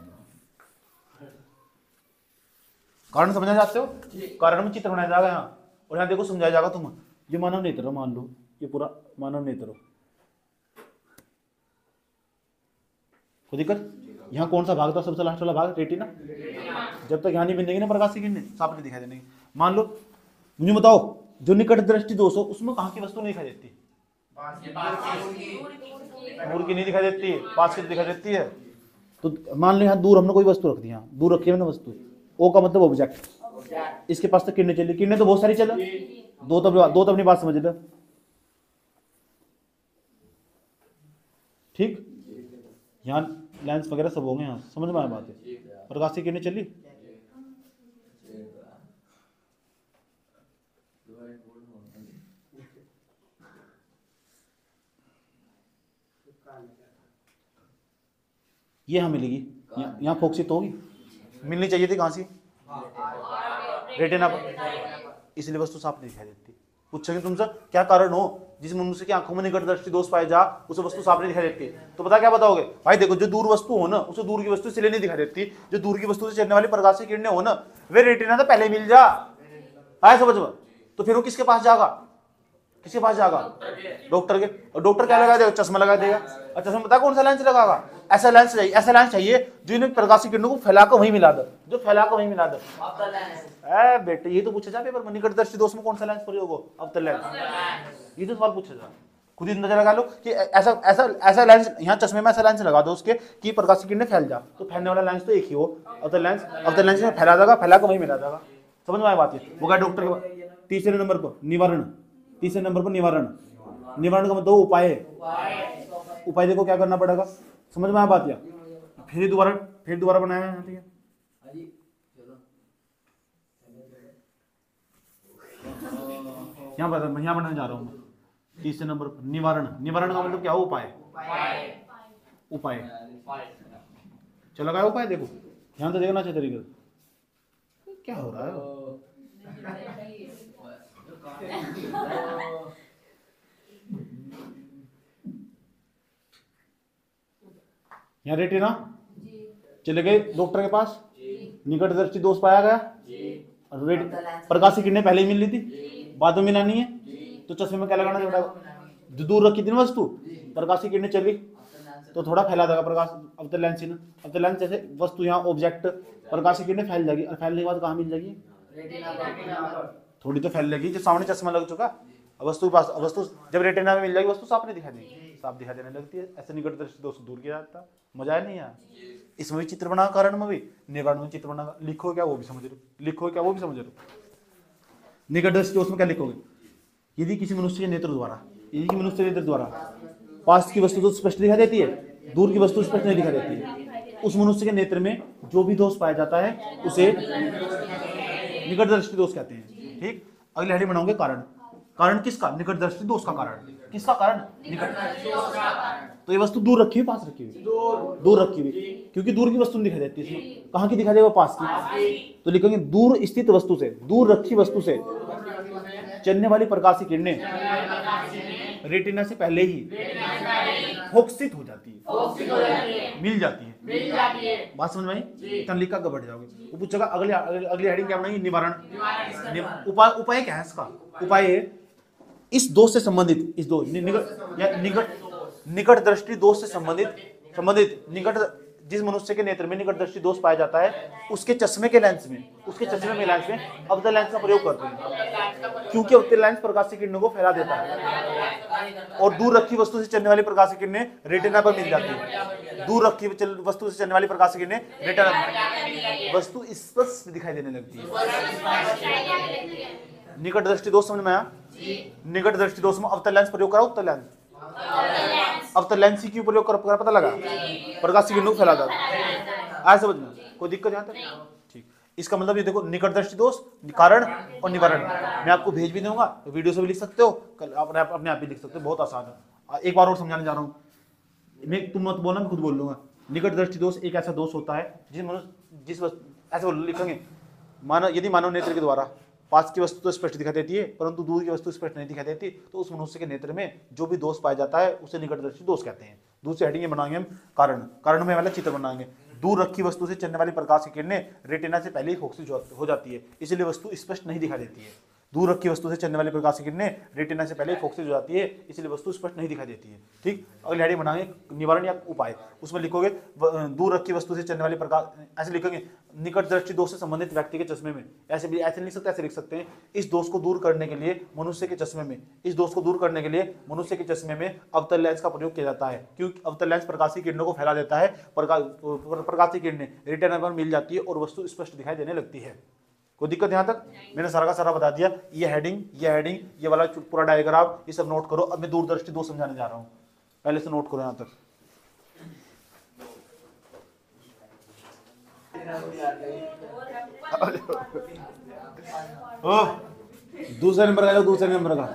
कारण समझना चाहते हो? कारण में चित्र बनाया जाएगा यहाँ, और यहाँ देखो समझाया जाएगा तुम। ये मानव नेत्र मान लो, ये पूरा मानव नेत्र, कोई दिक्कत? यहाँ कौन सा भाग था सबसे लास्ट वाला भाग? रेटिना। जब तक यहाँ नहीं बनेगी ना प्रकाश की किरणें, साफ नहीं दिखाई देंगे। मान लो, मुझे बताओ, जो निकट दृष्टि दोष हो उसमें कहाँ की वस्तु नहीं दिखाई देती? दूर की नहीं दिखाई देती, पास की दिखाई देती है। तो मान लो यहाँ दूर हमने कोई वस्तु रख दी, यहाँ दूर रखी है हमने वस्तु, ओ का मतलब ऑब्जेक्ट, इसके पास तक किरणें चली, किरणें तो बहुत सारी चला, दो तो अपनी बात समझ लो, ठीक। यहाँ लेंस वगैरह सब हो गए, यहाँ समझ में आया बात है। प्रकाश की किरणें चली, ये यहाँ मिलेगी, यहाँ फोकसित होगी, मिलनी चाहिए थी कहाँ से? रेटिना पर, इसलिए वस्तु साफ नहीं दिखाई देती। पूछेंगे तुमसे क्या कारण हो जिस मनुष्य की आंखों में निकट दृष्टि दोष पाए जा, उसे वस्तु साफ नहीं दिखाई देती, तो पता क्या बताओगे? भाई देखो, जो दूर वस्तु हो ना, उसे दूर की वस्तु इसलिए नहीं दिखाई देती, जो दूर की वस्तु से चलने वाली प्रकाश की किरणें हो ना, वे रेटिना तो पहले मिल जा, आए समझ में? तो फिर वो किसके पास जाएगा? किसके पास जाएगा? डॉक्टर के। और डॉक्टर क्या लगा देगा? चश्मा लगा देगा। और चश्मा पता कौन सा लेंस लगाएगा? ऐसा लेंस चाहिए, ऐसा लेंस चाहिए जो इन्हें प्रकाश की किरणों को फैला कर वहीं मिला दे, जो फैला कर वहीं मिला दे। ए बेटे, ये तो पूछा जा पेपर में, निकट दृष्टि दोष में कौन सा लेंस प्रयोग हो? अवतल लेंस, ये तो सवाल पूछा जा। खुद ही अंदाजा लगा लो कि ऐसा ऐसा ऐसा लेंस, यहाँ चश्मे में ऐसा लेंस लगा दो उसके कि प्रकाश की किरणें फैल जा, तो फैलने वाला लेंस तो एक ही हो, अवतल लेंस। अवतल लेंस में फैला जाएगा, फैला कर वहीं मिला जाएगा। समझ में आया बात? है वो क्या डॉक्टर के। तीसरे नंबर पर निवारण, तीसरे नंबर पर निवारण, निवारण का मतलब उपाय है। उपाय देखो क्या करना पड़ेगा, समझ में आया बात? या फिर दोबारा बनाया है, ठीक है। यहाँ बनाने जा रहा हूँ तीसरे नंबर पर निवारण। निवारण का मतलब क्या हो? उपाय। उपाय चलो क्या उपाय? देखो ध्यान तो देखना अच्छे तरीके से क्या हो रहा है। यहाँ रेटिना चले गए डॉक्टर के पास, निकट दृष्टि दोष पाया गया, प्रकाश की किरणें पहले ही मिल रही थी, बाद में मिलानी है, तो चश्मे में क्या लगाना पड़ेगा? जो दूर रखी थी ना वस्तु, प्रकाश की किरणें चली तो थोड़ा फैला देगा प्रकाश, अवतल लेंस। अवतल लेंस जैसे वस्तु यहाँ ऑब्जेक्ट, प्रकाश की किरणें फैल जाएगी, और फैलने के बाद कहाँ मिल जाएगी? थोड़ी तो फैल जाएगी, जो सामने चश्मा लग चुका वस्तु के पास, वस्तु जब रेटिना में मिल जाएगी वस्तु साफ नहीं दिखाई देगी, साफ दिखाई देने लगती है। ऐसे निकट दृष्टि दोष दूर किया जाता। मजा है नहीं यार? इसमें भी चित्र बना, कारण में भी, निवारण में चित्र बना। लिखो क्या वो भी समझ लो, लिखो क्या वो भी समझ लो। निकट दृष्टि दोष में क्या लिखोगे? यदि किसी मनुष्य के नेत्र द्वारा, यदि मनुष्य के नेत्र द्वारा पास की वस्तु तो स्पष्ट दिखाई देती है, दूर की वस्तु स्पष्ट नहीं दिखाई देती है, उस मनुष्य के नेत्र में जो भी दोष पाया जाता है उसे निकट दृष्टि दोष कहते हैं। ठीक, अगली हेडिंग बनाओगे कारण। कारण किसका? निकट दृष्टि दोष का कारण। किसका कारण? निकट। तो ये वस्तु दूर रखी हुई, पास रखी हुई? दूर रखी हुई, क्योंकि दूर की वस्तु नहीं दिखाई देती इसमें। कहाँ की दिखाई देगा? पास की। तो लिखेंगे दूर स्थित वस्तु से, दूर रखी वस्तु से चलने वाली प्रकाश की किरणें रेटिना से पहले ही फोकसित हो जाती है, मिल जाती है। बात समझ में आई? इतना लिखा कर बैठ जाओगे। वो पूछेगा अगली हेडिंग क्या बनाएंगे? निवारण। उपाय क्या है इसका? उपाय है इस दोष से संबंधित, इस दोष निकट दृष्टि दोष से संबंधित निकट, जिस मनुष्य के नेत्र में निकट दृष्टि दोष पाया जाता है उसके चश्मे के लेंस में, उसके चश्मे में लेंस में अवतल लेंस का प्रयोग करते हैं, क्योंकि अवतल लेंस प्रकाश की किरणों को फैला देता है, और दूर रखी वस्तु से चलने वाली प्रकाश की किरणें रेटिना पर मिल जाती है। दूर रखी वस्तु से चलने वाली प्रकाश की किरणें रेटिना, वस्तु स्पष्ट दिखाई देने लगती है। निकट दृष्टि दोष समझ में आया? निकट दृष्टि दोष में अवतल लेंस प्रयोग करा, उत्तल लेंस, अवतल लेंस की प्रयोग कर पता लगा, प्रकाश की किरणों को फैला देता। आया समझ में? कोई दिक्कत यहाँ तक? ठीक, इसका मतलब ये देखो, निकट दृष्टि दोष, कारण और निवारण मैं आपको भेज भी दूंगा, वीडियो से भी लिख सकते हो, कल अपने आप भी लिख सकते हो, बहुत आसान है। एक बार और समझाने जा रहा हूँ, मैं तुम मत बोलना, मैं खुद बोल लूंगा। निकट दृष्टि दोष एक ऐसा दोष होता है जिस ऐसे लिखेंगे, यदि मानव नेत्र के द्वारा पास की वस्तु तो स्पष्ट दिखाई देती है परंतु दूर की वस्तु स्पष्ट नहीं दिखाई देती, तो उस मनुष्य के नेत्र में जो भी दोष पाया जाता है उसे निकटदर्शी दोष कहते हैं। दूसरी हेडिंग ये बनाएंगे हम कारण। कारण में वाला चित्र बनाएंगे। दूर रखी वस्तु से चलने वाली प्रकाश की किरणें रेटिना से पहले ही फोकसिस हो जाती है, इसलिए वस्तु स्पष्ट नहीं दिखाई देती है। दूर रखी वस्तु से चलने वाली प्रकाश की किरणें रेटिना से पहले ही फोकसिस हो जाती है, इसलिए वस्तु स्पष्ट नहीं दिखाई देती है। ठीक, अगली हेडिंग बनाएंगे निवारण या उपाय। उसमें लिखोगे दूर रखी वस्तु से चलने वाली प्रकाश, ऐसे लिखोगे निकट दृष्टि दोष से संबंधित व्यक्ति के चश्मे में, ऐसे भी ऐसे लिख सकते, ऐसे लिख सकते हैं इस दोष को दूर करने के लिए मनुष्य के चश्मे में, इस दोष को दूर करने के लिए मनुष्य के चश्मे में अवतल लेंस का प्रयोग किया जाता है, क्योंकि अवतल लेंस प्रकाश की किरणों को फैला देता है। प्रकाश की किरणें रेटिना पर मिल जाती है और वस्तु स्पष्ट दिखाई देने लगती है। कोई दिक्कत यहाँ तक? मैंने सारा का सारा बता दिया। ये हेडिंग, ये वाला पूरा डायग्राम, ये सब नोट करो। अब मैं दूरदृष्टि दोष समझाने जा रहा हूँ, पहले से नोट करो यहाँ तक। दूसरे नंबर का, दूसरे नंबर का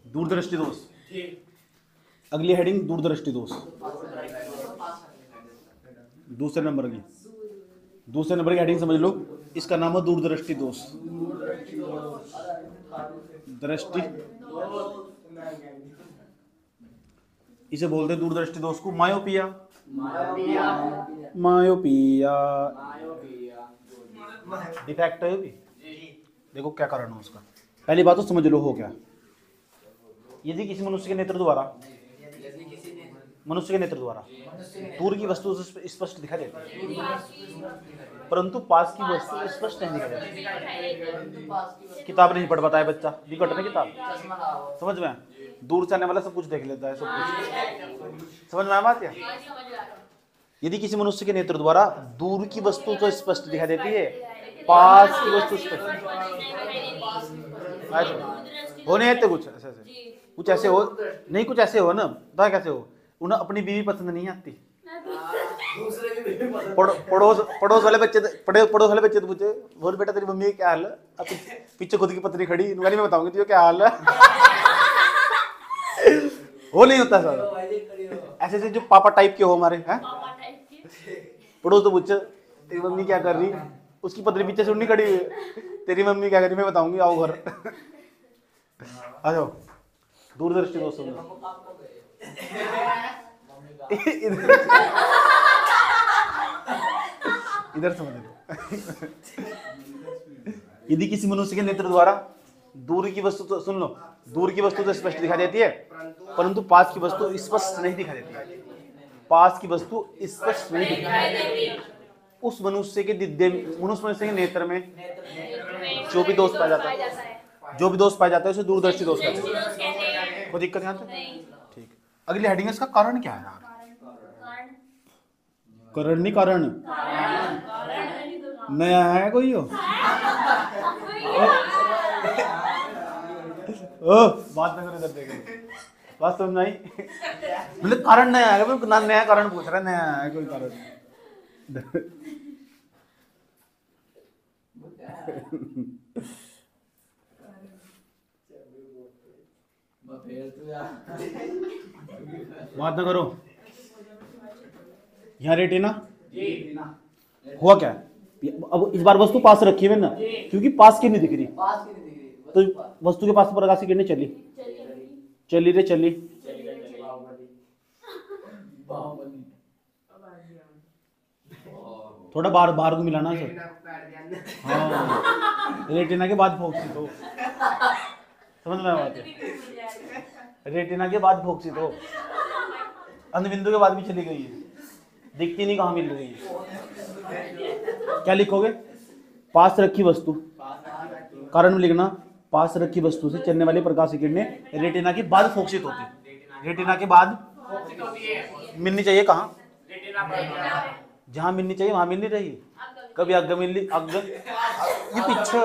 दूरदृष्टि दोष। अगली हेडिंग दूरदृष्टि दोष, दूसरे नंबर की, दूसरे नंबर की हेडिंग समझ लो। इसका नाम है दूरदृष्टि दोष। दृष्टि, इसे बोलते हैं दूरदृष्टि दोष को मायोपिया। मायोपिया डिफेक्ट है भी। देखो क्या कारण है उसका। पहली बात तो समझ लो हो क्या। यदि किसी मनुष्य के नेत्र द्वारा, मनुष्य के नेत्र द्वारा दूर की वस्तु स्पष्ट दिखाई देती है परंतु पास की वस्तु स्पष्ट नहीं दिखाई देती। किताब नहीं पढ़ पाता है बच्चा, विकट है किताब, समझ में? दूर से आने वाला सब कुछ देख लेता है, सब कुछ समझ में आया बात क्या? यदि किसी मनुष्य के नेत्र द्वारा दूर की वस्तु तो स्पष्ट दिखाई देती है, पास की वस्तु स्पष्ट हो नहीं आते, कुछ ऐसे कुछ ऐसे हो नहीं, कुछ ऐसे हो ना, बता कैसे हो। उन्हें अपनी बीवी पसंद नहीं आती, पड़ोस वाले बच्चे तो पूछे, बोल बेटा तेरी मम्मी क्या हाल है, अब पीछे खुद की पत्नी खड़ी, इनका मैं बताऊंगी तुझे क्या हाल है। वो नहीं होता सर, ऐसे ऐसे जो पापा टाइप के हो हमारे हैं, पड़ोस तो पूछे तेरी मम्मी क्या कर रही, उसकी पत्नी पीछे से उन्नी खड़ी हुई, तेरी मम्मी क्या कर रही मैं बताऊंगी, आओ घर। आ जाओ। दूरदृष्टि दोस्तों इधर समझ लो। यदि किसी मनुष्य के नेत्र द्वारा दूर की वस्तु तो सुन लो, दूर की वस्तु तो स्पष्ट दिखाई देती है परंतु पास की वस्तु स्पष्ट नहीं दिखाई देती। पास की वस्तु स्पष्ट नहीं दिखाई देती। उस मनुष्य के मनुष्य के नेत्र में जो भी दोष पाया जाता है, जो भी दोष पाया जाता है उसे दूरदृष्टि दोष कहते हैं। कोई दिक्कत यहाँ तक? ठीक। अगली हेडिंग है इसका कारण क्या है यार? कारण नहीं, कारण नया है कोई हो? बात ना करो, इधर देखें, बात समझ आई? मतलब कारण नया है, ना नया कारण पूछ रहा है, नया है कोई कारण? बात ना करो। यहाँ रेटिना हुआ क्या? अब इस बार वस्तु पास रखी है ना, क्योंकि पास की नहीं दिख रही, तो वस्तु के पास प्रकाश की किरणें चली रे चली। थोड़ा बाहर बाहर को मिलाना सर। हाँ, रेटिना के बाद फोकसी तो समझ में बात है। रेटिना के बाद फोकसी तो अंधबिंदु के बाद भी चली गई है, दिखती नहीं कहाँ मिल रही है। क्या लिखोगे? पास रखी वस्तु, कारण में लिखना पास रखी वस्तु से चलने वाली प्रकाश की किरणें रेटिना के बाद फोकसित होती। रेटिना के बाद मिलनी चाहिए कहाँ? जहाँ मिलनी चाहिए वहां मिल नहीं रही। कभी आगे मिल ली, आगे ये पीछे,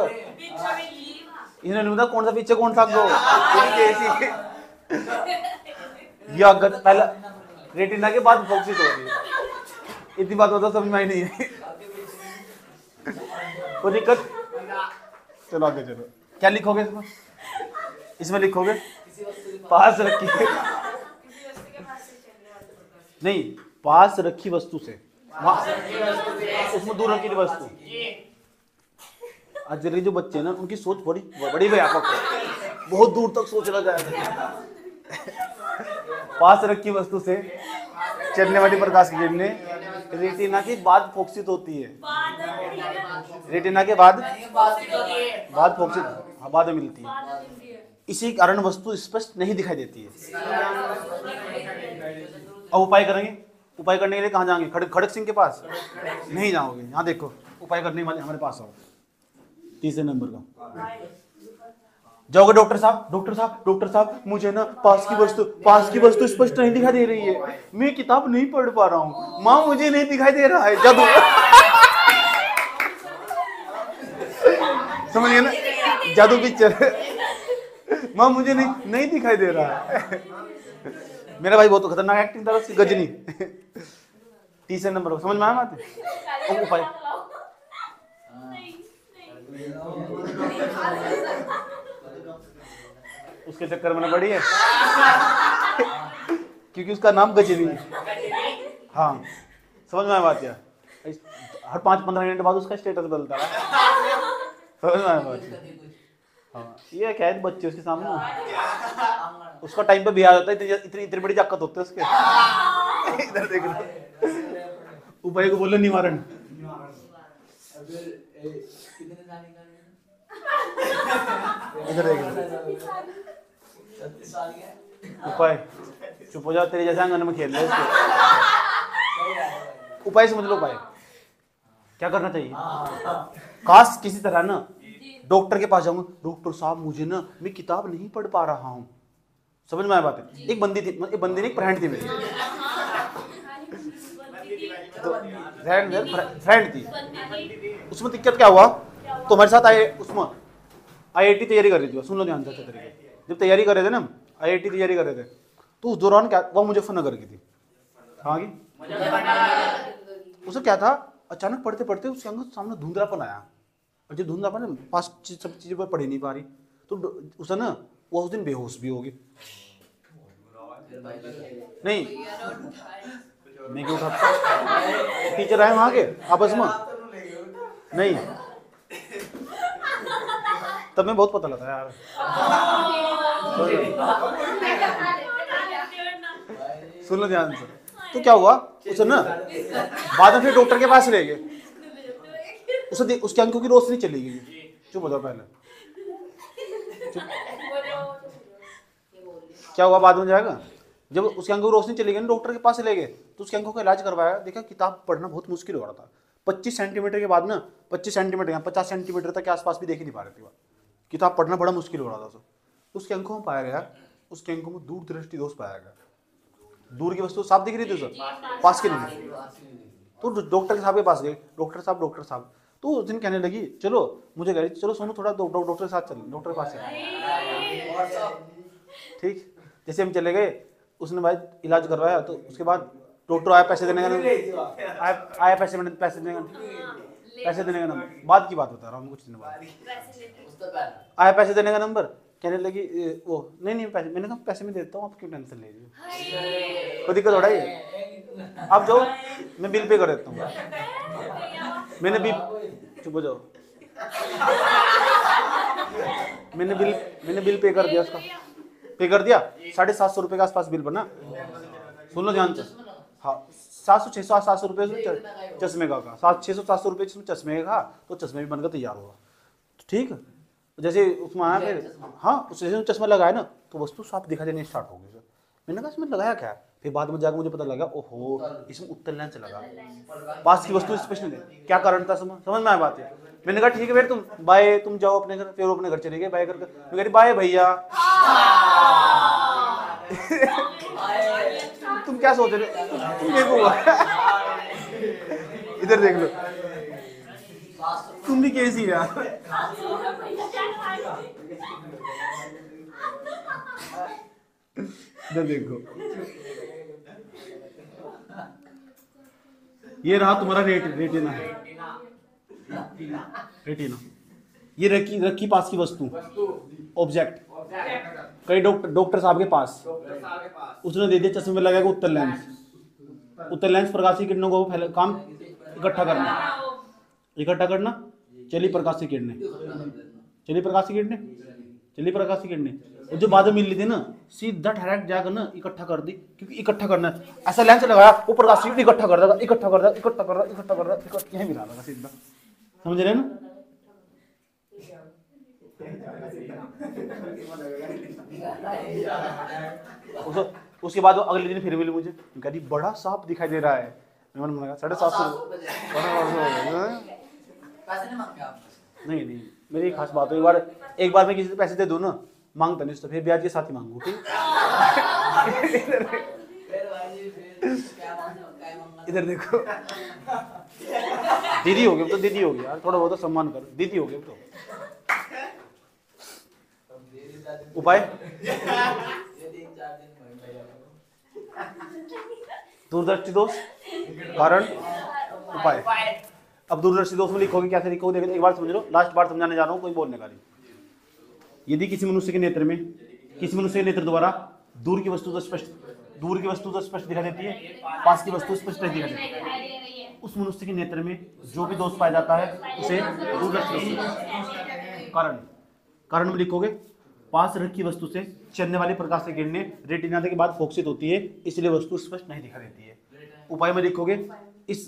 इन्होंने बताया कौन सा पीछे कौन सा आगे। ये आगे पहला रेटिना के बाद फोकसित हो रही है। इतनी बात होता समझ में आई नहीं है। कोई दिक्कत? चलो आगे चलो। क्या लिखोगे इसमें? इसमें लिखोगे पास रखी, नहीं पास रखी वस्तु से, उसमें दूर रखी वस्तु, आजकल के जो बच्चे हैं ना उनकी सोच बड़ी बड़ी व्यापक है, बहुत दूर तक सोचना जाएगा। पास रखी वस्तु से चलने वाली प्रकाश की किरणें रेटिना के बाद फोकसित होती है। रेटिना के बाद फोकसित, हाँ, बाद में मिलती है। इसी कारण वस्तु स्पष्ट नहीं दिखाई देती है। अब उपाय करेंगे। उपाय करने के लिए कहाँ जाएंगे? खड़क सिंह के पास नहीं जाओगे। यहाँ देखो, उपाय करने वाले हमारे पास आओ। तीसरे नंबर का जाओगे। डॉक्टर साहब मुझे ना पास की वस्तु स्पष्ट नहीं दिखाई दे रही है, मैं किताब नहीं पढ़ पा रहा हूँ, माँ मुझे नहीं दिखाई दे रहा है। जादू। समझिए ना, जादू पिक्चर। माँ मुझे नहीं दिखाई दे रहा है। मेरा भाई बहुत खतरनाक एक्टिंग था उसकी, गजनी। तीसरे नंबर समझ में आया बात? उपाय उसके चक्कर में पड़ी है क्योंकि उसका नाम गजनी है। हाँ, समझ में आया बात? क्या हर 5-15 मिनट बाद उसका स्टेटस बदलता है। समझ में आया बात? हाँ, ये क्या है बच्चे उसके सामने, उसका टाइम पे भी आ जाता है। इतनी बड़ी ताकत होती है उसके। इधर देख लो, उपाय को बोलो निवारण। इधर देख लो उपाय। चुप हो जाओ, तेरे जैसे आंगन में खेल रहे उसके। उपाय समझ लो। उपाय क्या करना चाहिए? काश किसी तरह ना डॉक्टर के पास जाऊंगा, डॉक्टर साहब मुझे ना मैं किताब नहीं पढ़ पा रहा हूँ। समझ में आया बात है? एक बंदी थी, एक बंदी नहीं, एक फ्रेंड थी मेरी। तो फ्रेंड थी। उसमें दिक्कत क्या हुआ, तो हमारे साथ आए, उसमें IIT तैयारी कर रही थी। सुन लो ध्यान से अच्छे तरीके। जब तैयारी कर रहे थे ना, IIT तैयारी कर रहे थे, तो उस दौरान क्या, वो मुजफ्फरनगर की थी। हाँ की उसे क्या था, अचानक पढ़ते पढ़ते उसके अंदर सामने धुंधलापन आया। और जब धुंधलापन, पास सब चीज़ों पर पढ़ नहीं पा रही, तो उसे ना वो उस दिन बेहोश भी होगी। नहीं, मैं क्यों उठाता? टीचर आए वहाँ के आपस में, नहीं तब मैं बहुत पता लगा यार। सुन लो ध्यान से। तो क्या हुआ, उसे ना बाद में फिर डॉक्टर के पास ले गए। उसे उसकी आंखों की रोशनी चली गई। चुप हो जाओ पहले। क्या हुआ बाद में जाएगा, जब उसकी आंखों की रोशनी चली गई ना, डॉक्टर के पास ले गए, तो उसकी आंखों का इलाज करवाया। देखा किताब पढ़ना बहुत मुश्किल हो रहा था। 25 सेंटीमीटर के बाद ना, 25 सेंटीमीटर या 50 सेंटीमीटर तक के आसपास भी देख ही नहीं पा रही थी। किताब पढ़ना बड़ा मुश्किल हो रहा था। उसकी आंखों में पाया गया, उसकी आंखों में दूर दृष्टि दोष पाया गया। दूर की वस्तु साफ दिख रही थी उसे, पास की नहीं। तो डॉक्टर के साहब के पास गए, डॉक्टर साहब। तो उस दिन कहने लगी, चलो मुझे कह रही, चलो सोनू थोड़ा डॉक्टर के साथ चल, डॉक्टर के पास चल। ठीक, जैसे हम चले गए, उसने भाई इलाज करवाया। तो उसके बाद डॉक्टर आया पैसे देने का, आया पैसे देने का नंबर। बाद की बात बता रहा हूँ, कुछ दिन बाद आया पैसे देने का नंबर। कहने लगी वो नहीं पैसे, मैंने कहा पैसे मैं देता हूँ, आप क्यों टेंशन ले रही हो, कोई दिक्कत हो रही है, आप जाओ मैं बिल पे कर देता हूँ। मैंने बिल, चुप हो जाओ, मैंने बिल पे कर दिया, उसका पे कर दिया। 750 रुपये के आसपास बिल बना। सुन लो ध्यान से। हाँ, 700-600-700 रुपये चश्मे का 600-700 रुपये चश्मे का, तो चश्मे भी बनकर तैयार हुआ। तो ठीक, जैसे उसमें आया फिर, हाँ जैसे चश्मा लगाया ना, तो वस्तु साफ दिखाई देने स्टार्ट हो गई। मैंने कहा इसमें लगाया क्या? फिर बाद में जाकर मुझे पता लगा, ओहो इसमें उत्तल लेंस लगा, पास की वस्तु स्पष्ट नहीं। क्या कारण था समझ में आया बात है? मैंने कहा ठीक है फिर तुम बाय, तुम जाओ अपने घर। फिर वो अपने घर चले गए बाय करके। मैं कह रही बाय भैया। तुम क्या सोच रहे हो? इधर देख लो, तुम भी कैसी है यार। इधर देखो, ये रहा तुम्हारा रेटिना है। रेटिना ये रखी पास की वस्तु, ऑब्जेक्ट। कई डॉक्टर साहब के पास उसने दे दिया चश्मे में लगा के उत्तल लेंस। उत्तल लेंस प्रकाश की किरणों को काम इकट्ठा करना चली प्रकाश की किरणें, चली प्रकाश की किरणें, चली प्रकाश की किरणें। और जो बाद में मिल ली थी ना, सीधा डायरेक्ट जाकर ना इकट्ठा कर दी, क्योंकि इकट्ठा करना है। ऐसा लेंस लगाया, वो प्रकाश की इकट्ठा कर देगा, इकट्ठा कर देगा, इकट्ठा कर रहा, इकट्ठा कर रहा, यहीं मिला देगा सीधा। समझ रहे ना? उसके बाद वो अगले दिन फिर मिली मुझे, कह बड़ा सांप दिखाई दे रहा है। मैंने मना 750 नहीं नहीं, मेरी खास बात है, एक बार मैं किसी से पैसे दे दूं ना, मांगता नहीं, तो फिर ब्याज के साथ ही मांगू। ठीक इधर देखो, दीदी हो गई तो दीदी हो गई यार, थोड़ा बहुत तो सम्मान कर, दीदी हो गई तो। उपाय दूरदृष्टि दोष, कारण, उपाय। अब दूरदर्शी दोष में लिखोगे, कैसे लिखोगे? देखो एक बार समझ लो, लास्ट बार समझाने जा रहा हूँ, कोई बोलने का नहीं। यदि किसी मनुष्य के नेत्र में, किसी मनुष्य के नेत्र द्वारा दूर की वस्तु तो स्पष्ट दिखाई देती है, पास की वस्तु स्पष्ट नहीं दिखाई देती है, उस मनुष्य के नेत्र में जो भी दोष पाया जाता है उसे दूरदर्शी दोष। कारण में लिखोगे, पास रखी वस्तु से चलने वाली प्रकाश की किरणें रेटिना के बाद फोकसित होती है, इसलिए वस्तु स्पष्ट नहीं दिखाई देती है। उपाय में लिखोगे, इस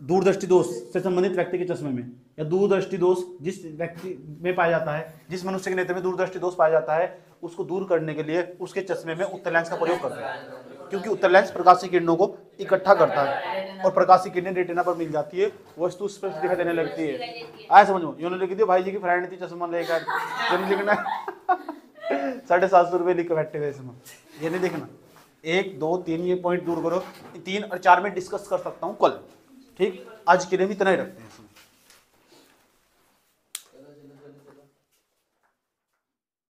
दूरदृष्टि दोष से संबंधित व्यक्ति के चश्मे में, या दूरदृष्टि दोष जिस व्यक्ति में पाया जाता है, जिस मनुष्य के नेत्र में दूरदृष्टि दोष पाया जाता है, उसको दूर करने के लिए उसके चश्मे में उत्तल लेंस का प्रयोग करते हैं, क्योंकि उत्तल लेंस प्रकाश की किरणों को इकट्ठा करता है और प्रकाश की किरणें रेटिना पर मिल जाती है, वस्तु स्पष्ट दिखाई देने लगती है। आया समझो? इन्होंने लिख दिया भाई जी की फ्रेंड थी चश्मा लेकर, ये नहीं लिखना 750 रुपये लिख बैठे हुए इसमें, ये नहीं लिखना। 1 2 3 ये पॉइंट दूर करो, 3 और 4 में डिस्कस कर सकता हूँ कल। ठीक, आज के लिए भी इतना ही रखते हैं।